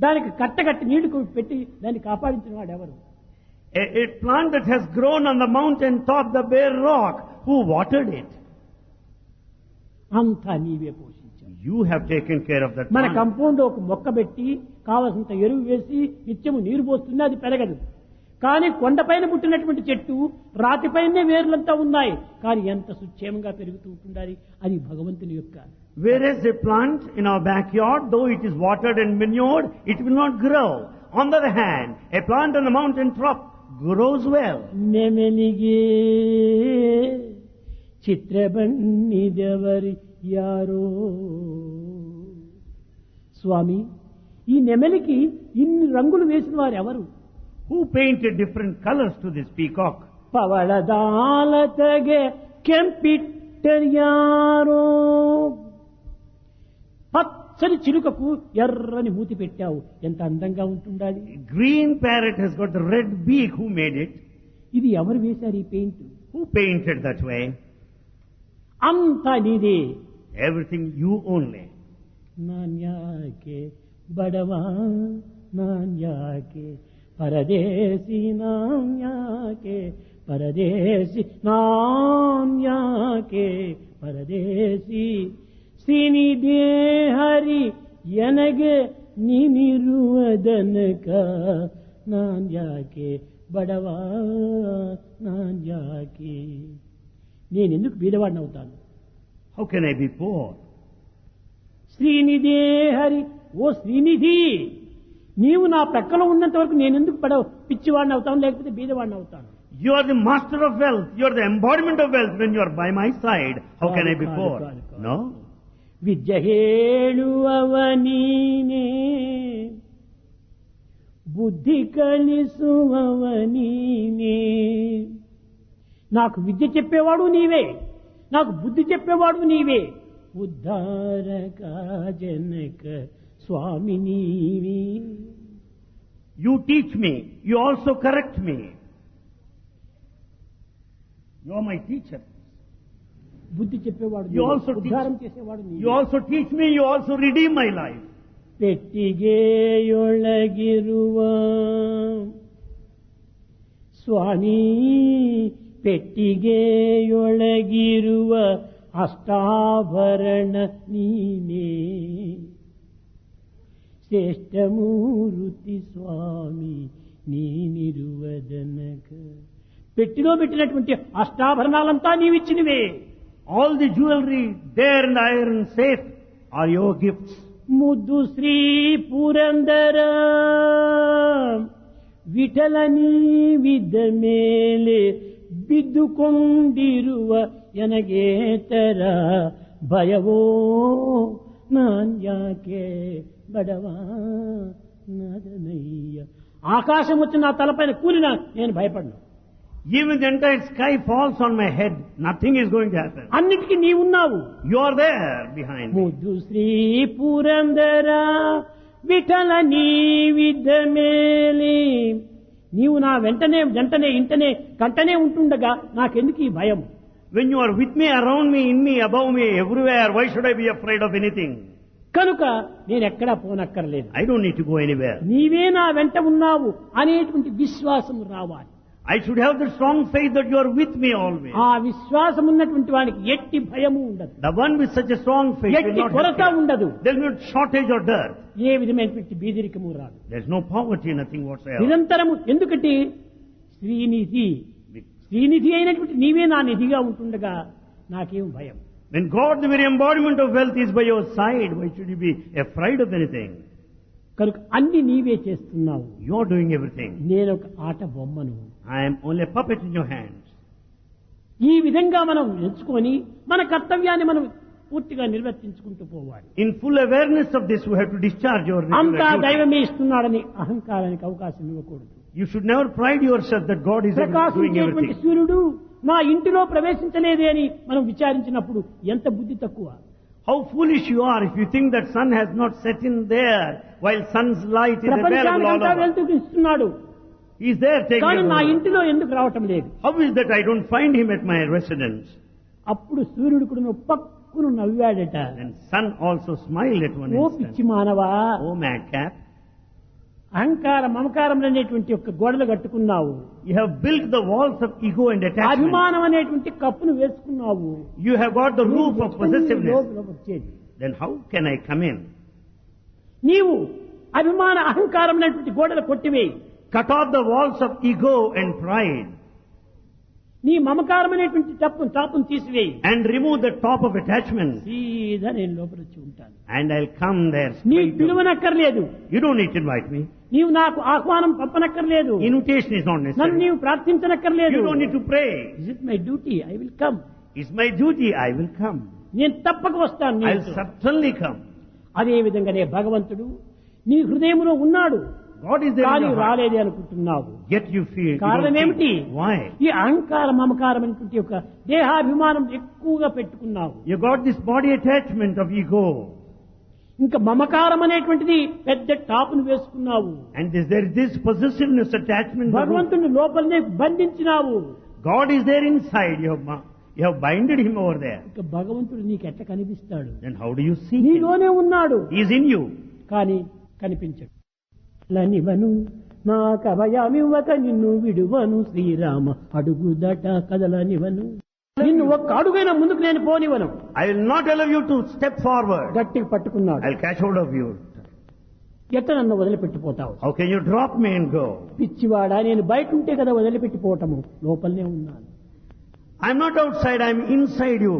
దానికి కట్టగట్టి నీళ్లు పెట్టి దాన్ని కాపాడించిన వాడు ఎవరు? A plant that has grown on the mountain top, the bare rock, who watered it? అంతా నీవే పోషించావు. You have taken care of that మన plant. కంపౌండ్ ఒక మొక్క పెట్టి కావలసినంత ఎరువు వేసి నిత్యము నీరు పోస్తుంది, అది పెరగదు. కానీ కొండపైన పుట్టినటువంటి చెట్టు రాతిపైనే వేర్లంతా ఉన్నాయి, కానీ ఎంత సుక్షేమంగా పెరుగుతూ ఉంటుండాలి. అది భగవంతుని యొక్క. Whereas a plant in our backyard, though it is watered and manured, it will not grow. On the other hand, a plant on the mountain top grows well. నెమెలిగే చిత్రబన్నిదెవరి యారో. స్వామి, ఈ నెమలికి ఇన్ని రంగులు వేసిన వారు ఎవరు? Who painted different colors to this peacock? పవళదాలతగే కెంపిట్టర్యారో. పచ్చ పచ్చని చిలుకకు ఎర్రని మూతి పెట్టావు, ఎంత అందంగా ఉంటుండాలి. Green parrot has got the red beak. Who made it? ఇది ఎవరు వేశారు ఈ paint? Who painted that way? అంతా నీదే. Everything you only. నాన్యాకే బడవా నాన్యాకే పరదేశీ నాన్యాకే పరదేశీ నాన్యాకే పరదేశీ ಶ್ರೀನಿಧಿ ಹರಿ ಎನಗೆ ನೀನಿರುವುದನಕ ನಾನ್ಯಾಕೆ ಬಡವಾ ನಾನ್ಯಾಕೆ నేనెందుకు బీదవాడిని అవుతాను? How can I be poor? Srinidhi Hari, ఓ శ్రీనిధి, నీవు నా ప్రక్కలో ఉన్నంత వరకు నేనెందుకు పిచ్చివాడిని అవుతాను, లేకపోతే బీదవాడిని అవుతాను? You are the master of wealth. You are the embodiment of wealth. When you are by my side, how can I be poor? No. విద్య ಹೇಳುವವ ನೀನೇ, బుద్ధి కలిసువవ నీనే. నాకు విద్య చెప్పేవాడు నీవే, నాకు బుద్ధి చెప్పేవాడు నీవే. ఉద్ధారక జనక స్వామి నీవే. You teach me. You also correct me. You are my teacher. బుద్ధి చెప్పేవాడు, You also ఉద్ధారం teach. చేసేవాడు నీవే. You also teach me. You also redeem my life. ಪೆಟ್ಟಿಗೆಯೊಳಗಿರುವ ಸ್ವಾಮಿ, ಪೆಟ್ಟಿಗೆಯೊಳಗಿರುವ ಅಷ್ಟಾಭರಣ ನೀನೇ. ಶ್ರೇಷ್ಠಮೂರ್ತಿ ಸ್ವಾಮಿ ನೀನಿರುವದನಕ. పెట్టిలో పెట్టినటువంటి అష్టాభరణాలంతా నీవిచ్చినవే. All the jewelry there in the iron safe are your gifts. ಮುದ್ದು ಶ್ರೀ ಪುರಂದರ ವಿಠಲನಿ ವಿದ್ದ ಮೇಲೆ ಬಿದ್ದುಕೊಂಡಿರುವ ಎನಗೇತರ ಭಯವೋ ನಾನ್ಯಾಕೆ ಬಡವಾ ನದನಯ್ಯ. ఆకాశం వచ్చి నా తలపైన కూలినా నేను భయపడను. Even the entire sky falls on my head, nothing is going to happen. అన్నిటికీ నీవున్నావు. You are there behind me. ముద్దు శ్రీ పురందర విఠల నీ విద్ద మేలి. నీవు నా వెంటనే జంటనే ఇంటనే కంటనే ఉంటుండగా నాకెందుకు ఈ భయం? When you are with me, around me, in me, above me, everywhere, why should I be afraid of anything? కనుక నేను ఎక్కడా పోనక్కర్లేదు. I don't need to go anywhere. నీవే నా వెంట ఉన్నావు అనేటువంటి విశ్వాసం రావాలి. I should have the strong faith that you are with me always. ఆ విశ్వాసం ఉన్నటువంటి వానికి ఎట్టి భయము ఉండదు, The one with such a strong faith will ఎట్టి not కొరత have fear. ఉండదు, There will be no shortage or dearth. ఏ విధమైనటువంటి బీదరికము రాదు. There is no poverty, nothing whatsoever. నిరంతరము. ఎందుకంటే శ్రీనిధి, శ్రీనిధి అయినటువంటి నీవే నా నిధిగా ఉంటుండగా నాకేం భయం? When God, the very embodiment of wealth, is by your side, why should you be afraid of anything? కనుక అన్ని నీవే చేస్తున్నావు. You are doing everything. నేను ఒక ఆట బొమ్మను. I am only a puppet in your hands. ఈ విధంగా మనం ఎంచుకొని మన కర్తవ్యాన్ని మనం పూర్తిగా నిర్వర్తించుకుంటూ పోవాలి. In full awareness of this, we have to discharge your అంతా regular duty. దైవమే ఇస్తున్నాడని అహంకారానికి అవకాశం ఇవ్వకూడదు. You should never pride yourself that God is doing ప్రకాశించేటువంటి everything. సూర్యుడు నా ఇంటిలో ప్రవేశించలేదే అని మనం విచారించినప్పుడు ఎంత బుద్ధి తక్కువ. How foolish you are if you think that sun has not set in there while sun's light is available all ప్రపంచానికంతా over. వెళ్తూ ఇస్తున్నాడు, He is there taking కానీ care నా of it. ఇంటిలో ఎందుకు రావటం లేదు? How is that I don't find him at my residence? అప్పుడు సూర్యుడు కూడా పక్కును నవ్వాడట. And sun also smiled at one oh instant. పిచ్చి మానవా, Oh madcap, అహంకార మమకారం అనేటువంటి ఒక గోడలు కట్టుకున్నావు, you have built the walls of ego and attachment. అభిమానం అనేటువంటి కప్పును వేసుకున్నావు. You have got the roof of possessiveness. లోపల వచ్చేది. Then how can I come in? నీవు అభిమాన అహంకారం అనేటువంటి గోడలు కొట్టివేయి. Cut off the walls of ego and pride నీ మమకారం అనేటువంటి టాపును తీసివేయి. and remove the top of attachment. సీదా నేను లోపల వచ్చి ఉంటాను. And I'll come there నీ straight to you. పిలువనక్కర్లేదు, You don't need to invite me. నీవు నాకు ఆహ్వానం పంపనక్కర్లేదు, Invitation is not నన్ను necessary. నీవు ప్రార్థించనక్కర్లేదు. You don't need to pray. Is it my duty, I will come. It's my duty, I will come. నేను తప్పక వస్తాను. I'll certainly come. అదే విధంగానే భగవంతుడు నీ హృదయంలో ఉన్నాడు, God is there in కానీ your heart. రాలేదే అనుకుంటున్నావు. Yet you feel. you కారణం don't ఏమిటి? feel. Why? ఈ అహంకార మమకారం అనేటువంటి ఒక దేహాభిమానం ఎక్కువగా పెట్టుకున్నావు. You got this body attachment of ego. ఇంకా మమకారం అనేటువంటిది పెద్ద టాపును వేసుకున్నావు. And there is this possessiveness, attachment. భగవంతుని లోపలనే బంధించినావు. God is there inside. You have binded him over there. ఇంకా భగవంతుడు నీకు ఎట్లా కనిపిస్తాడు? Then how do you see him? నీలోనే ఉన్నాడు, He is in you. కానీ కనిపించడు. లనివను నా కభయమివ్వక నిన్ను విడువను శ్రీరామ అడుగుదట కదలనివను. నిన్ను ఒక్క అడుగైనా ముందుకు నేను పోనివను. I will not allow you to step forward. గట్టిగా పట్టుకున్నాడు. I'll catch hold of you. ఎట్లా నన్ను వదిలిపెట్టిపోతావు? How can you drop me and go? పిచ్చివాడా, నేను బయట ఉంటే కదా వదిలిపెట్టిపోవటము, లోపలనే ఉన్నాను. I'm not outside, I'm inside you.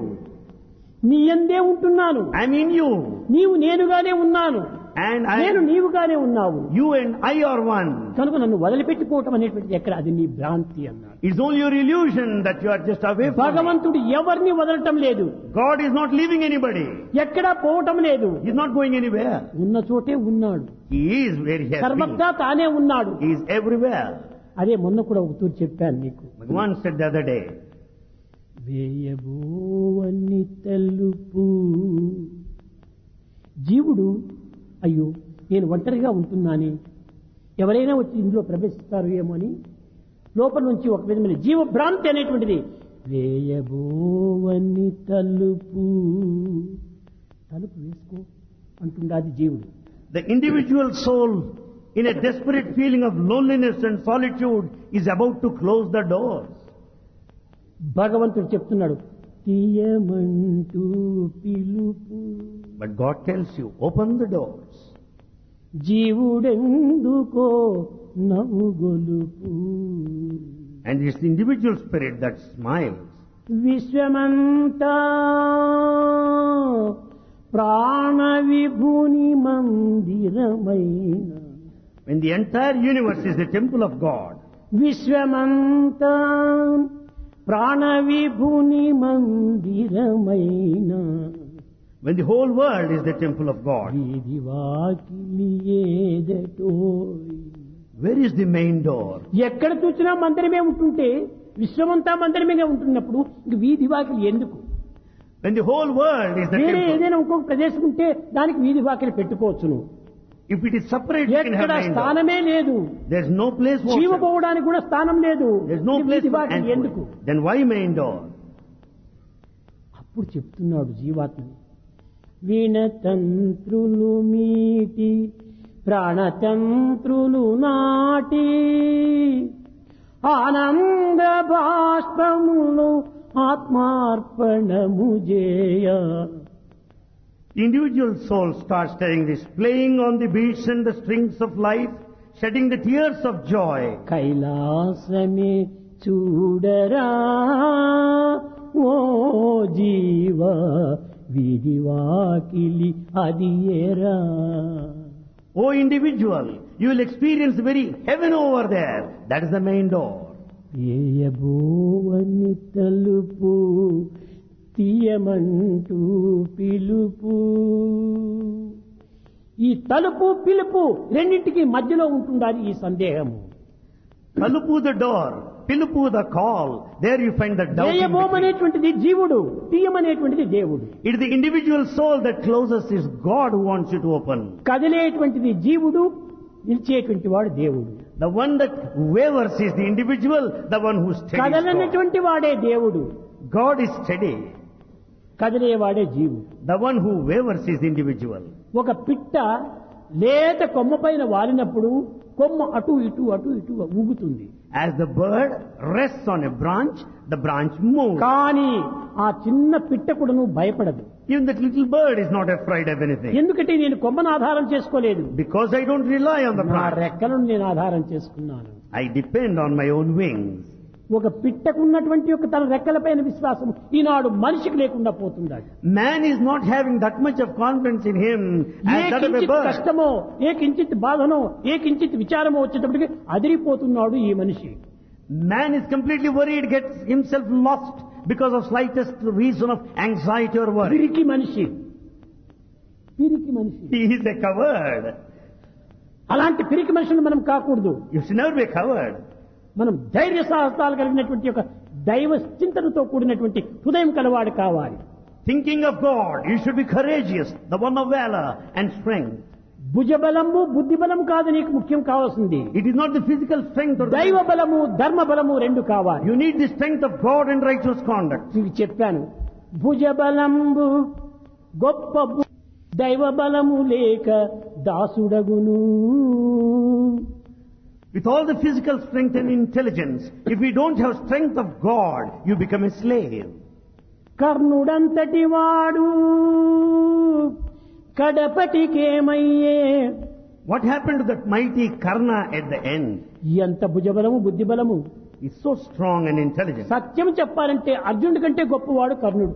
నీ యందే ఉంటున్నాను. I'm in you. నీవు నేనుగానే ఉన్నాను, And నేను నీవుగానే ఉన్నావు. you and I are one. కనుక నన్ను వదిలిపెట్టిపోవటం అనేటువంటిది ఎక్కడ? అది నీ భ్రాంతి అన్నాడు. It's only your illusion that you are just away from me. భగవంతుడు ఎవరిని వదలటం లేదు. God is not leaving anybody. ఎక్కడా పోవటం లేదు. He's not going anywhere. ఉన్న చోటే ఉన్నాడు. He is where he has been. సర్వత్రా తానే ఉన్నాడు. He is everywhere. అదే మొన్న కూడా ఒక తూరు చెప్పాను నీకు. Bhagavan said the other day, వేయబోవని తెలుపు. జీవుడు అయ్యో నేను ఒంటరిగా ఉంటున్నాని, ఎవరైనా వచ్చి ఇందులో ప్రవేశిస్తారు ఏమో అని లోపల నుంచి ఒక విధమైన జీవభ్రాంతి అనేటువంటిది. వేయబోవని తలుపు, తలుపు వేసుకో అంటుండాది జీవుడు. the individual soul, in a desperate feeling of loneliness and solitude, is about to close the doors. భగవంతుడు చెప్తున్నాడు తీయమంటూ పిలుపు. But God tells you, open the doors. జీవుడెందుకో నవ్వుగొలుపు. And it's the individual spirit that smiles. విశ్వమంతా ప్రాణ విభుని మందిరమైన. When the entire universe is the temple of God, విశ్వమంతా ప్రాణ విభుని మందిరమైన. when the whole world is the temple of God, వీధి వాకిలి ఏదటోయ్. where is the main door? ఎక్కడ చూసినా మందిరమే ఉంటుంటే, విశ్వమంతా మందిరమే ఉంటున్నప్పుడు ఇంక వీధి వాకిలి ఎందుకు? When the whole world is the వేరే temple, ఏదైనా ఇంకొక ప్రదేశం ఉంటే దానికి వీధి వాకిలి పెట్టుకోవచ్చును. if it is separate, you can have ఎక్కడ main door. స్థానమే లేదు. There's no place for జీవ them. పోవడానికి కూడా స్థానం లేదు. There's no place వీధి for వాకిలి ఎందుకు? entry. Then why main door? అప్పుడు చెప్తున్నాడు జీవాత్మని, వీణతంత్రులు మీటి ప్రాణతంత్రులు నాటి ఆనంద బాష్పములు ఆత్మార్పణము చేయ. The individual soul starts telling this, playing on the beats and the strings of life, shedding the tears of joy. కైలాసమే చూడరా ఓ జీవ, వీధి వాకిలి అది ఏరా. O individual, you will experience the very heaven over there. That is the main door. ఏయబోవని తలుపు తీయమంటూ పిలుపు. ఈ తలుపు పిలుపు రెండింటికి మధ్యలో ఉంటుండాలి ఈ సందేహము. Talupu the door, Pilupu the call. There you find the doubt. ఏయబోమనేటువంటిది జీవుడు, తీయమనేటువంటిది దేవుడు. It is the individual soul that closes. Is God who wants you to open. కదిలేటువంటిది జీవుడు, నిలిచేటువంటి వాడు దేవుడు. The one that wavers is the individual, the one who steadies God. కదలనటువంటి వాడే దేవుడు, God is steady. కదిలేవాడే జీవుడు. The one who wavers is the individual. ఒక పిట్ట లేత కొమ్మ పైన వాలినప్పుడు కొమ్మ అటు ఇటు ఊగుతుంది. As the bird rests on a branch, the branch moves. కానీ ఆ చిన్న పిట్ట కూడా భయపడదు. Even that little bird is not afraid of anything. ఎందుకంటే నేను కొమ్మను ఆధారం చేసుకోలేదు, Because I don't rely on the నా branch. రెక్కలను నేను ఆధారం చేసుకున్నాను. I depend on my own wings. ఒక పిట్టకున్నటువంటి యొక్క తన రెక్కలపైన విశ్వాసం ఈనాడు మనిషికి లేకుండా పోతుంది. Man is not having that much of confidence in him A as that of a కించిత్ bird. కష్టమో, ఏ కించిత్ బాధనో, ఏ కించిత్ విచారమో వచ్చేటప్పటికి అదిరిపోతున్నాడు ఈ మనిషి. Man is completely worried, gets himself lost because of slightest reason of anxiety or worry. పిరికి మనిషి. He is a coward. అలాంటి పిరికి మనిషిని మనం కాకూడదు. You should never be a coward. మనం ధైర్య సాహసాలు కలిగినటువంటి ఒక దైవ చింతనతో కూడినటువంటి హృదయం కలవాడు కావాలి. Thinking of God, you should be courageous, the one of valor and strength. భుజబలము బుద్ధిబలం కాదు నీకు ముఖ్యం కావాల్సింది. It is not the physical strength or దైవ బలము ధర్మ బలము రెండు కావాలి. You need the strength of God and righteous conduct. నీకు చెప్పాను, భుజబలంబు గొప్ప దైవ బలము లేక దాసుడగును. With all the physical strength and intelligence, if we don't have strength of God, you become a slave. కర్ణుడంతటి వాడు కడపటికేమయ్యే. What happened to that mighty Karna at the end? ఎంత భుజబలము బుద్ధిబలము. He's so strong and intelligent. సత్యం చెప్పాలంటే అర్జునుడి కంటే గొప్పవాడు కర్ణుడు.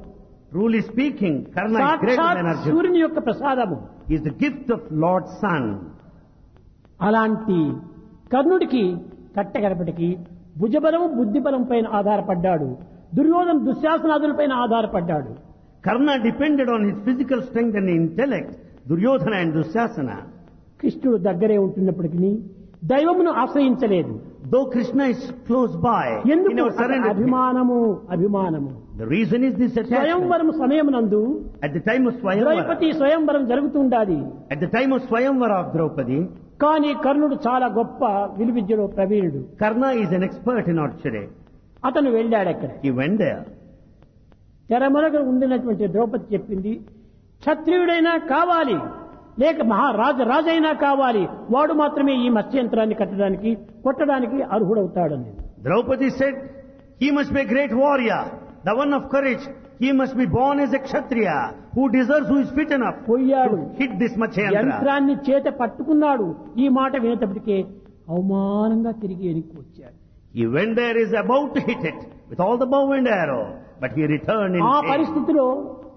Truly speaking, Karna is greater సాక్షాత్ than Arjuna. సూర్యుని యొక్క ప్రసాదము. He is the gift of Lord's Son. అలాంటి కర్ణుడికి కట్టగడపటికి భుజబలము బుద్ధిబలం పైన ఆధారపడ్డాడు. Duryodhana దుశ్శాసనాదులపైన ఆధారపడ్డాడు. Karna depended on his physical strength and intellect, Duryodhana and Dusyasana. కృష్ణుడు దగ్గరే ఉంటున్నప్పటికీ దైవమును ఆశ్రయించలేదు. Though Krishna is close by, he ఎందుకు? never surrendered. అభిమానము. The reason is this attachment. స్వయంవరం సమయమునందు At the time of Swayamvara, Draupadi స్వయంవరం జరుగుతుండాలి. at the time of Swayamvara of Draupadi, కానీ కర్ణుడు చాలా గొప్ప విలువిద్యలో ప్రవీణుడు. Karna is an expert in archery. అతను వెళ్ళాడు అక్కడ. He went there. తెరమరగ ఉండినటువంటి ద్రౌపది చెప్పింది, క్షత్రియుడైనా కావాలి లేక రాజైనా కావాలి, వాడు మాత్రమే ఈ మత్స్యంత్రాన్ని కొట్టడానికి అర్హుడవుతాడని. Draupadi said, he must be a great warrior, the one of courage. He must be born as a kshatriya, who deserves, who is fit enough పోయాడు. to hit this Matsyantra. యంత్రాన్ని చేత పట్టుకున్నాడు. ఈ మాట వినేటప్పటికే అవమానంగా తిరిగి వెనక్కి వచ్చాడు. He went there, is about to hit it with all the bow and arrow, but he returned in ఆ shame. పరిస్థితిలో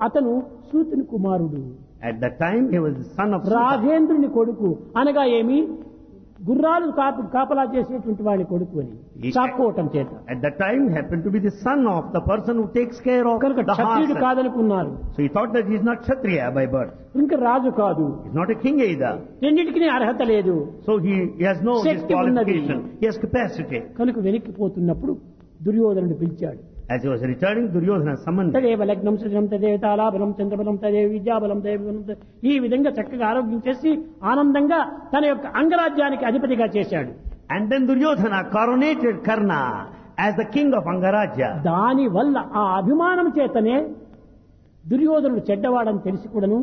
అతను సూతుని కుమారుడు, At that time, he was the son of Suta. రాజేంద్రుని కొడుకు. అనగా ఏమి? గుర్రాలు కాపలా చేసేటువంటి వాడి కొడుకు అని చాక్కోవటం చేత. At that time, he happened to be the son of the person who takes care of కనుక the క్షత్రియుడు horse. కాదనుకున్నారు. So he thought that he is not Kshatriya by birth. ఇంకా రాజు కాదు. He's not a king either. రెండింటికి అర్హత లేదు. So he has no శక్తి ఉన్నది. disqualification. He has capacity. కనుక వెనక్కిపోతున్నప్పుడు దుర్యోధనుడు పిలిచాడు. As he was returning, Duryodhana summoned him. తదేవ లగ్నం సృజనం తదేవ తాళాబలం చంద్రబలం తదేవ విద్యాబలం తదేవ ఈ విధంగా చక్కగా ఆరోగ్యం చేసి ఆనందంగా తన యొక్క అంగరాజ్యానికి అధిపతిగా చేశాడు. And then Duryodhana coronated Karna as the king of Angarajya. దాని వల్ల ఆ అభిమానం చేతనే దుర్యోధనుడు చెడ్డవాడని తెలిసి కూడాను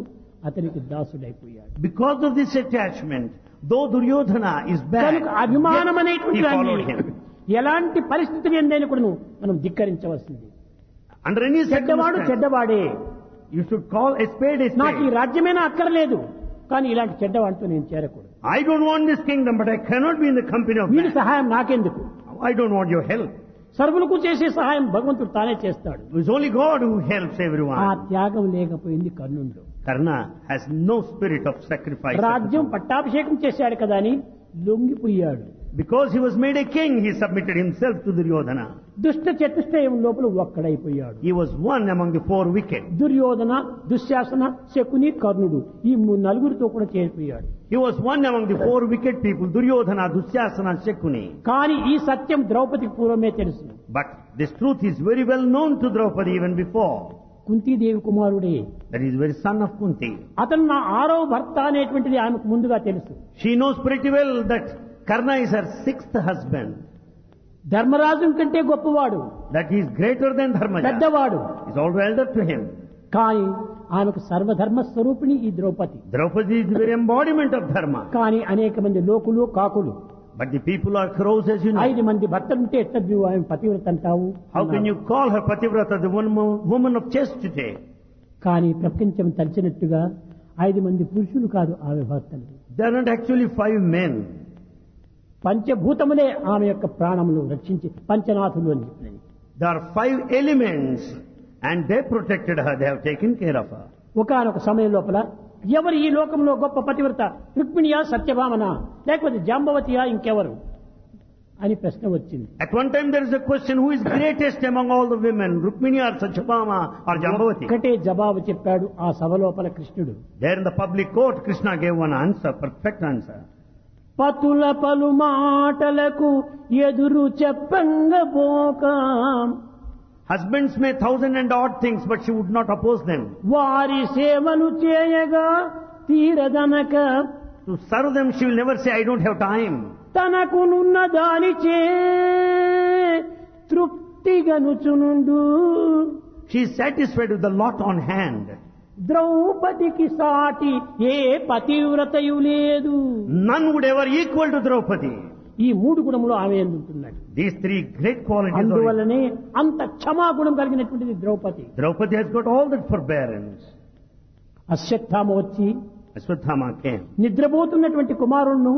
అతనికి దాసుడైపోయాడు. Because of this attachment, though Duryodhana is bad, కనుక అభిమానం yet అనేటువంటి he followed దాన్ని him. ఎలాంటి పరిస్థితులు ఎందైనా కూడాను మనం ధిక్కరించవలసింది. Under any చెడ్డవాడు circumstance, చెడ్డవాడే. you should call a spade a నాకు ఈ spade. రాజ్యమేనా అక్కర్లేదు, కానీ ఇలాంటి చెడ్డవాడితో నేను చేరకూడదు. I don't want this kingdom, but I cannot be in the company of వీడి man. సహాయం నాకెందుకు? I don't want your help. సర్వులకు చేసే సహాయం భగవంతుడు తానే చేస్తాడు. It's only God who helps ఆ everyone. త్యాగం లేకపోయింది కర్ణుడిలో. Karna has no spirit of sacrifice. రాజ్యం పట్టాభిషేకం చేశాడు కదా అని లొంగిపోయాడు. Because he was made a king, he submitted himself to Duryodhana. దుష్ట చతుష్టయం లోపల ఒక్కడైపోయాడు. He was one among the four wicked. Duryodhana, Dushasana, Shakuni, కర్ణుడు ఈ నలుగురితో కూడా చేరిపోయాడు. He was one among the four wicked people, Duryodhana, Dusyasana, Shakuni. కానీ ఈ సత్యం ద్రౌపదికి పూర్వమే తెలుసు. But this truth is very well known to Draupadi even before. Kuntidevi కుమారుడే. That he is very son of Kunti. అతను నా 6వ భర్త అనేటువంటిది ఆమెకు ముందుగా తెలుసు. She knows pretty well that Karna is her 6th husband. Dharmaraju కంటే గొప్పవాడు, That he is greater than Dharmaja. పెద్దవాడు. Is all elder to him. కానీ ఆమెకు సర్వధర్మ స్వరూపిణి ఈ Draupadi. Draupadi is the very embodiment of Dharma. కానీ అనేక మంది లోకులు కాకులు. But the people are crows, as you know. 5 మంది భర్తలుంటే ఎట్లా నువ్వు ఆమె పతివ్రత అంటావు? How can you call her Pativrata, the woman of chastity? కానీ ప్రపంచం తలిచినట్టుగా 5 మంది పురుషులు కాదు ఆమె భర్తలు. They are not actually 5 men. పంచభూతములే ఆమె యొక్క ప్రాణములు రక్షించి పంచనాథులు అని చెప్పినది. There are 5 elements and they protected her. They have taken care of her. ఒకానొక సమయం లోపల ఎవరు ఈ లోకంలో గొప్ప పతివ్రత, రుక్మిణియా సత్యభామన లేకపోతే జాంబవతియా ఇంకెవరు అని ప్రశ్న వచ్చింది. At one time there is a question, who is greatest among all the women, Rukmini or Satyabhama or Jambavati? ఒకటే జవాబు చెప్పాడు ఆ సభ లోపల కృష్ణుడు. There in the public court, Krishna gave one answer, perfect answer. పతుల పలు మాటలకు ఎదురు చెప్పంగపోక Husbands may 1,000 and odd things, but she would not oppose them. వారి సేవలు చేయగా తీరదనక To serve them, she will never say, I don't have time. తనకునున్న దానిచే తృప్తిగనుచునుండు. She is satisfied with the lot on hand. ద్రౌపదికి సాటి ఏ పతివ్రతయు లేదు. None would ever equal to Draupadi. ఈ మూడు గుణములు ఆమె ఎందుకున్నాడు. These three great qualities. అందువల్లనే అంత క్షమాగుణం కలిగినటువంటిది Draupadi. Draupadi has got all that forbearance. Ashwatthama వచ్చి Ashwatthama came. నిద్రపోతున్నటువంటి కుమారుణ్ణి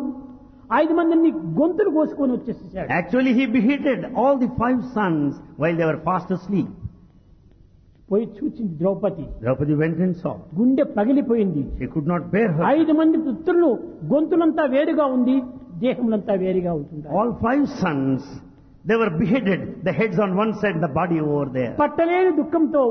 5 మందిని గొంతులు కోసుకొని వచ్చేసాడు. Actually, he beheaded all the 5 sons while they were fast asleep. పోయి చూచింది Draupadi. Draupadi went and saw. గుండె పగిలిపోయింది. She could not bear her. 5 మంది పుత్రులు గొంతులంతా వేరుగా ఉంది, దేహములంతా వేరుగా ఉంటుంది. All 5 sons, they were beheaded, the heads on one side, the body over there. పట్టలేని దుఃఖంతో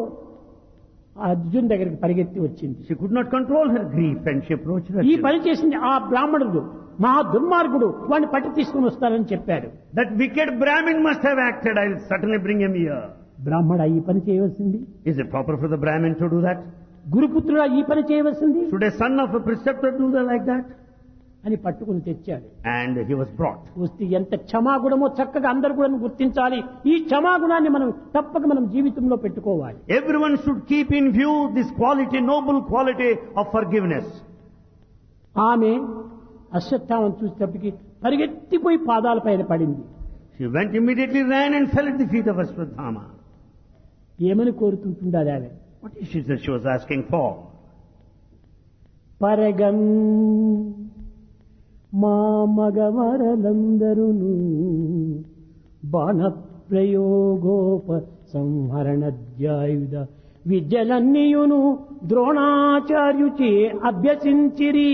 అర్జున్ దగ్గరికి పరిగెత్తి వచ్చింది. She could not control her grief and she approached her. ఈ పని చేసింది ఆ బ్రాహ్మణుడు, మహా దుర్మార్గుడు, వాడిని పట్టి తీసుకుని వస్తానని చెప్పాడు. That wicked Brahmin must have acted. I will certainly bring him here. బ్రాహ్మణ ఈ పని చేయవలసింది. Is it proper for the Brahmin to do that? గురుపుత్రుడా ఈ పని చేయవలసింది Should a son of a preceptor do that like that? అని పట్టుకుని తెచ్చాడు. And he was brought. వస్తే ఎంత క్షమాగుణమో చక్కగా అందరూ కూడా గుర్తించాలి. ఈ క్షమాగుణాన్ని మనం తప్పక మనం జీవితంలో పెట్టుకోవాలి. Everyone should keep in view this quality, noble quality of forgiveness. ఆమె అశ్వత్థామను చూసేటప్పటికి పరిగెత్తిపోయి పాదాల పైన పడింది. She went immediately, ran and fell at the feet of Ashwatthama. ఏమని కోరుతుంటుండాలి ఆమె? What is it that she was asking for? పరగన్ మా మగవరలందరును బాణప్రయోగోప సంహరణధ్యాయుధ విద్యలన్నీయును ద్రోణాచార్యుచే అభ్యసించిరి.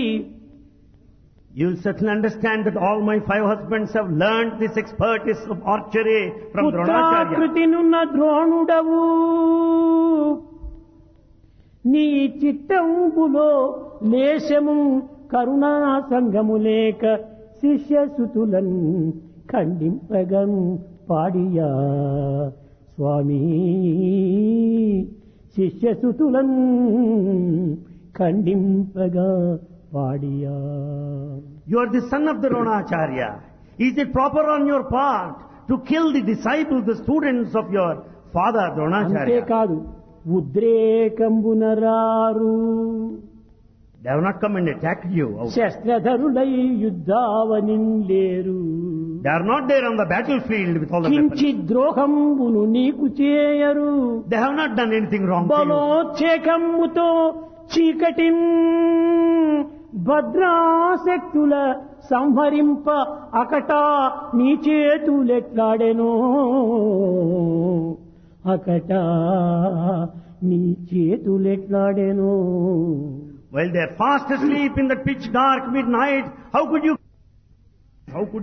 You will certainly understand that all my 5 husbands have learned this expertise of archery from Dronacharya. పుత్రాకృతినున్న ద్రోణుడవు నీ చిత్తంబులో లేశము కరుణా సంగము లేక శిష్యసుతులన్ ఖండింపగం పాడియా స్వామి. శిష్యసుతులన్ ఖండింపగా పాడియా. You are the son of the Dronacharya. Is it proper on your part to kill the disciples, the students of your father Dronacharya? అంతేకాదు ఉద్రేకంబునరారు They have not come and attacked you. శస్త్రధరులై యుద్ధావనింలేరు. They are not there on the battlefield with all the weapons. కించి ద్రోహంబును నీకు చేయరు. They have not done anything wrong to you. బలోచ్చేకమ్ముతో చీకటిన్ భద్రాశక్తుల సంహరింప అకటా నీ చేతులెట్లాడెనో. అకటా నీ చేతులెట్లాడెనో. While they are fast asleep in the pitch dark midnight, how could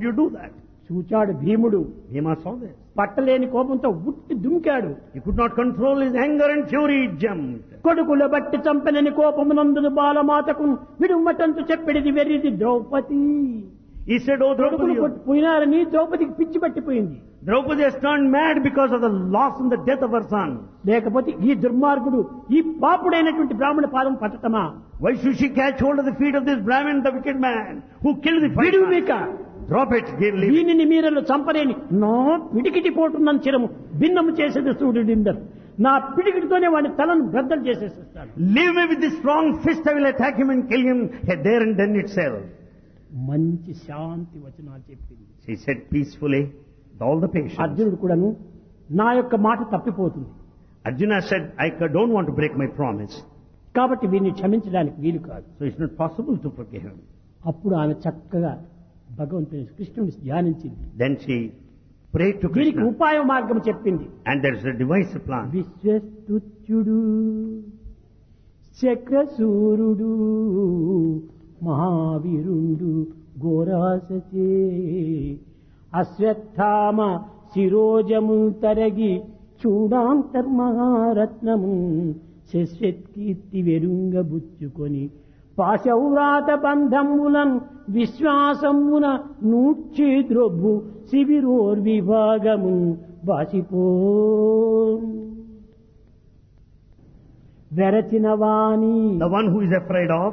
you do that? చూచాడు భీముడు. Bhima saw this. పట్టలేని కోపంతో ఉట్టి దుమికాడు. He could not control his anger and fury, he jumped. కొడుకుల బట్టి చంపలేని కోపమునందును బాలమాతకు విడుమటంతు చెప్పిడిది వెర్రిది Draupadi. He said, oh కొడుకులు Draupadi, పోయినారని ద్రౌపదికి పిచ్చి పట్టిపోయింది. Draupadi has turned mad because of the loss and the death of her son. లేకపోతే ఈ దుర్మార్గుడు ఈ పాపుడైనటువంటి బ్రాహ్మణ పాదం పట్టటమా? Why should she catch hold of the feet of this Brahmin, the wicked man, who killed the 5 sons? విడుమిక Drop it, leave it. దీనిని మీరలో చంపలేని నా పిడికిటి పోటున్న చిరము భిన్నము చేసేది సూర్యుడిందరు. నా పిడికిటితోనే వాడి తలను బ్రద్దలు చేసేస్తాను. Leave me with this strong fist, I will attack him and kill him there and then itself. మంచి శాంతి వచనాలు చెప్పింది. She said peacefully, with all the patience. అర్జునుడు కూడాను నా యొక్క మాట తప్పిపోతుంది Arjuna said, I don't want to break my promise. కాబట్టి వీరిని క్షమించడానికి వీలు కాదు. So it's not possible to forgive him. అప్పుడు ఆమె చక్కగా భగవంతుని కృష్ణుని ధ్యానించింది. Then she prayed to దీనికి Krishna. ఉపాయ మార్గం చెప్పింది. And there is a device plan. విశ్వస్తుత్యుడు చక్రసూరుడు మహావీరుండు ఘోరాసచే Ashwatthama శిరోజము తరగి చూడాంతర్మహారత్నము శశ్వత్కీర్తి వెరుంగబుచ్చుకొని పాశౌరాత బంధములన్ విశ్వాసమున నూర్చి ద్రొబ్బు శిబిరోర్విభాగము బాసిపో వెరచిన Vani, The one who is afraid of,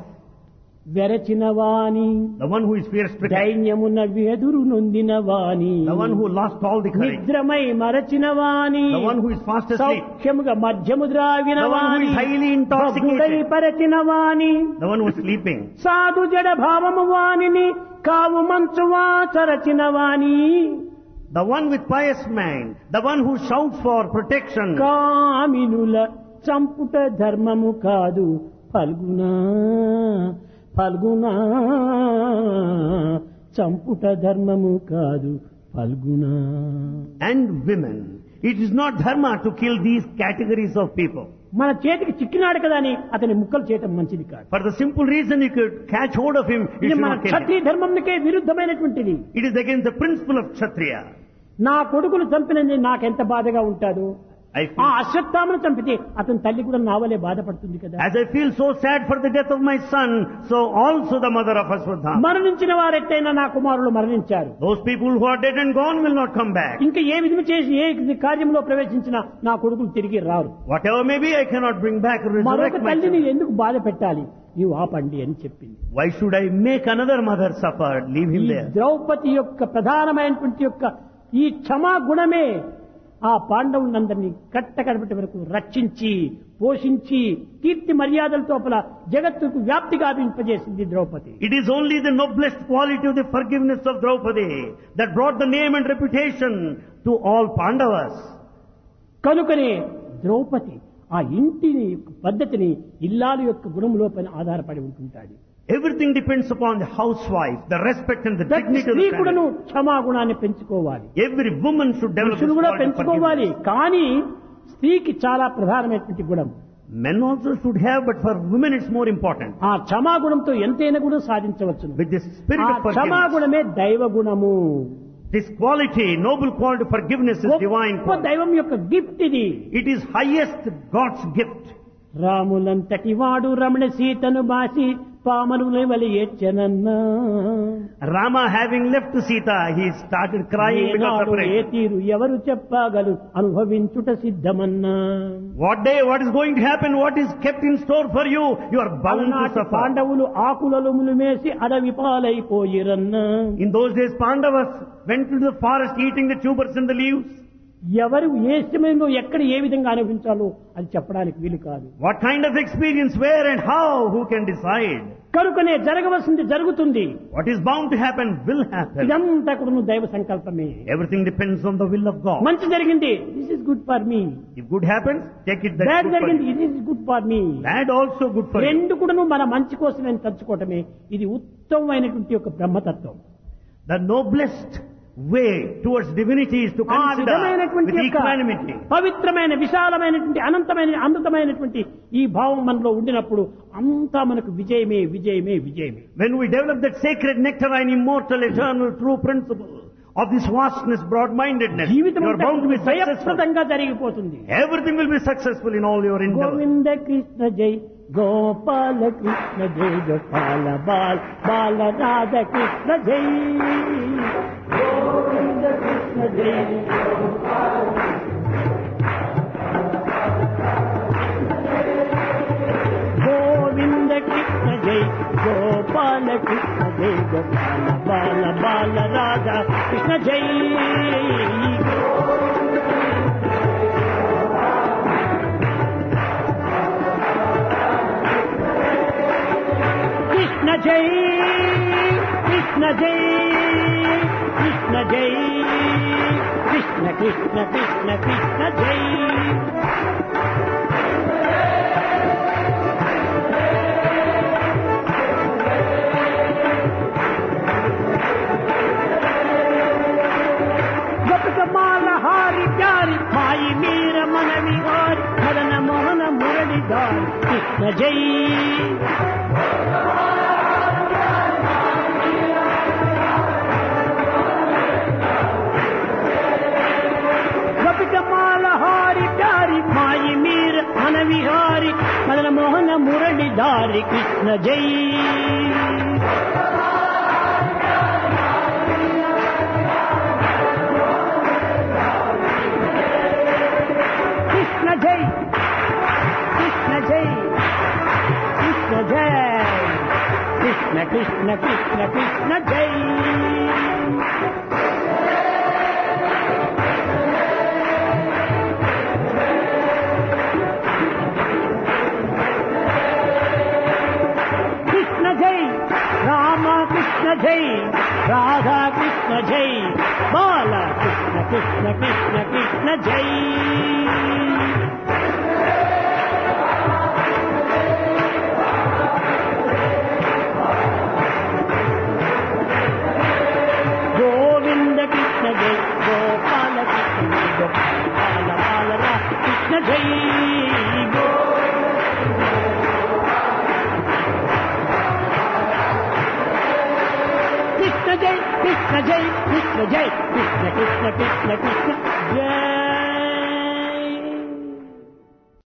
వెరచిన Vani, the one who is fear-stricken, దైన్యమున వెదురు నొందిన వాణి, the one who lost all the courage, నిద్రమై మరచిన వాణి, the one who is fast asleep, సౌఖ్యముగా మధ్యము ద్రావిన the one who Vani, is highly intoxicated, బహుడై పరచిన Vani, the one who is sleeping, సాధు జడ భావము వాణిని కావు మంచువా చరచిన వాణి, the one with pious mind, the one who shouts for protection, కామినుల చంపుట ధర్మము కాదు ఫల్గునా ఫల్గునా, చంపుట ధర్మము కాదు Phalguna. and women. It is not dharma to kill these categories of people. మన చేతికి చిక్కినాడు కదా అని అతని ముక్కలు చేయటం మంచిది కాదు. For the simple reason you could catch hold of him, you ఇది should మన not kill him. Kshatriya ధర్మంకే విరుద్ధమైనటువంటిది. It is against the principle of Kshatriya. నా కొడుకును చంపినది నాకెంత బాధగా ఉంటాదో, I ఆ feel, అశ్వత్థామను చంపితే అతని తల్లి కూడా నావలే బాధపడుతుంది కదా. as I feel so sad for the death of my son, so also the mother of Ashwadhama. మరణించిన వారెట్టయినా నా కుమారులు మరణించారు. Those people who are dead and gone will not come back. ఇంకా ఏ విధము చేసి ఏ కార్యంలో ప్రవేశించినా నా కొడుకులు తిరిగి రారు. Whatever may be, I cannot bring back or మరొక resurrect my తల్లిని son. ఎందుకు బాధ పెట్టాలి, నీవు ఆపండి అని చెప్పింది. Why should I make another mother suffer? Leave him ఈ there. ద్రౌపది యొక్క ప్రధానమైనటువంటి యొక్క ఈ క్షమా గుణమే ఆ పాండవులందరినీ కట్టకడపటి వరకు రక్షించి పోషించి కీర్తి మర్యాదలతో జగత్తుకు వ్యాప్తిగా ఆవింపజేసింది Draupadi. It is only the noblest quality of the forgiveness of Draupadi that brought the name and reputation to all Pandavas. కనుకనే ద్రౌపది ఆ ఇంటిని యొక్క పద్ధతిని ఇల్లాలు యొక్క గుణములోపైన ఆధారపడి ఉంటుంటాడు. Everything depends upon the housewife, the respect and the ప్రతి dignity of స్త్రీ the కూడాను family. క్షమా గుణాన్ని పెంచుకోవాలి, Every woman should develop this పురుషులు కూడా quality of పెంచుకోవాలి. forgiveness. కానీ స్త్రీకి చాలా ప్రధానమైనటువంటి గుణం Men also should have, but for women it's more important. ఆ క్షమా గుణంతో ఎంతైనా కూడా సాధించవచ్చును. With this spirit ఆ of క్షమా forgiveness, గుణమే దైవ గుణము. this quality, noble quality of forgiveness is divine గొప్ప quality. దైవం యొక్క గిఫ్ట్ ఇది. It is highest God's gift. రాములంతటి వాడు రమణ సీతను బాసి పామరుల వలి ఏడ్చెనన్నా, Rama having left Sita, he started crying because of ఏనాడు ఏ separation. తీరు ఎవరు చెప్పగలు అనుభవించుట సిద్ధమన్నా. What day, what is going to happen, what is kept in store for you, you are bound to అలనాటి suffer. పాండవులు ఆకులలుములు మేసి అడవి పాలైపోయిరన్నా. In those days, Pandavas went to the forest eating the tubers and the leaves. ఎవరు ఏ సమయంలో ఎక్కడ ఏ విధంగా అనుభవించాలో అది చెప్పడానికి వీలు కాదు. What kind of experience, where and how, who can decide? కనుకనే జరగవలసింది జరుగుతుంది. What is bound to happen will happen. ఇదంతా కూడా దైవ సంకల్పమే. Everything depends on the will of God. మంచి జరిగింది, this is good for me. If good happens, take it, that's bad good for జరిగింది, you. ఇది is good for me. Bad also good for you. రెండు కూడాను మన మంచి కోసమే తలుచుకోవటమే ఇది ఉత్తమమైనటువంటి ఒక బ్రహ్మతత్వం. The noblest way towards divinity is to ఆ consider విధమైనటువంటి with యొక్క equanimity. పవిత్రమైన విశాలమైనటువంటి అమృతమైనటువంటి ఈ భావం మనలో ఉండినప్పుడు అంతా మనకు విజయమే విజయమే విజయమే. When we develop that sacred nectarine, immortal, eternal, true principle of this vastness, broad-mindedness, జీవితం you are bound to be successful. జయప్రదంగా జరిగిపోతుంది. Everything will be successful in all your endeavors. Govinda Krishna జై గోపాల కృష్ణ జై గోపాల బాల బాల రాధ కృష్ణ జై గోవింద కృష్ణ జై గోవింద కృష్ణ జై గోపాల కృష్ణ జై గోపాల బాల బాల రాధ కృష్ణ జై కృష్ణ జై కృష్ణ జై కృష్ణ జై కృష్ణ కృష్ణ కృష్ణ కృష్ణ జై గొప్పమాల హారి ప్యారి మాయి మీర మన విహారి మదన మోహన మురళిదారి కృష్ణ జై గొప్పమాల హారి ప్యారి మాయి మీర మన విహారి మదన మోహన మురళిదారి కృష్ణ జై జై కృష్ణ జై కృష్ణ జై కృష్ణ కృష్ణ కృష్ణ కృష్ణ జై కృష్ణ జై రామ కృష్ణ జై రాధా కృష్ణ జై బాల కృష్ణ కృష్ణ కృష్ణ కృష్ణ జై గోవింద కృష్ణ జై గోపాల కృష్ణ జై గోపాల బాల కృష్ణ జై కృష్ణ జై కృష్ణ జై కృష్ణ జై కృష్ణ కృష్ణ కృష్ణ కృష్ణ జై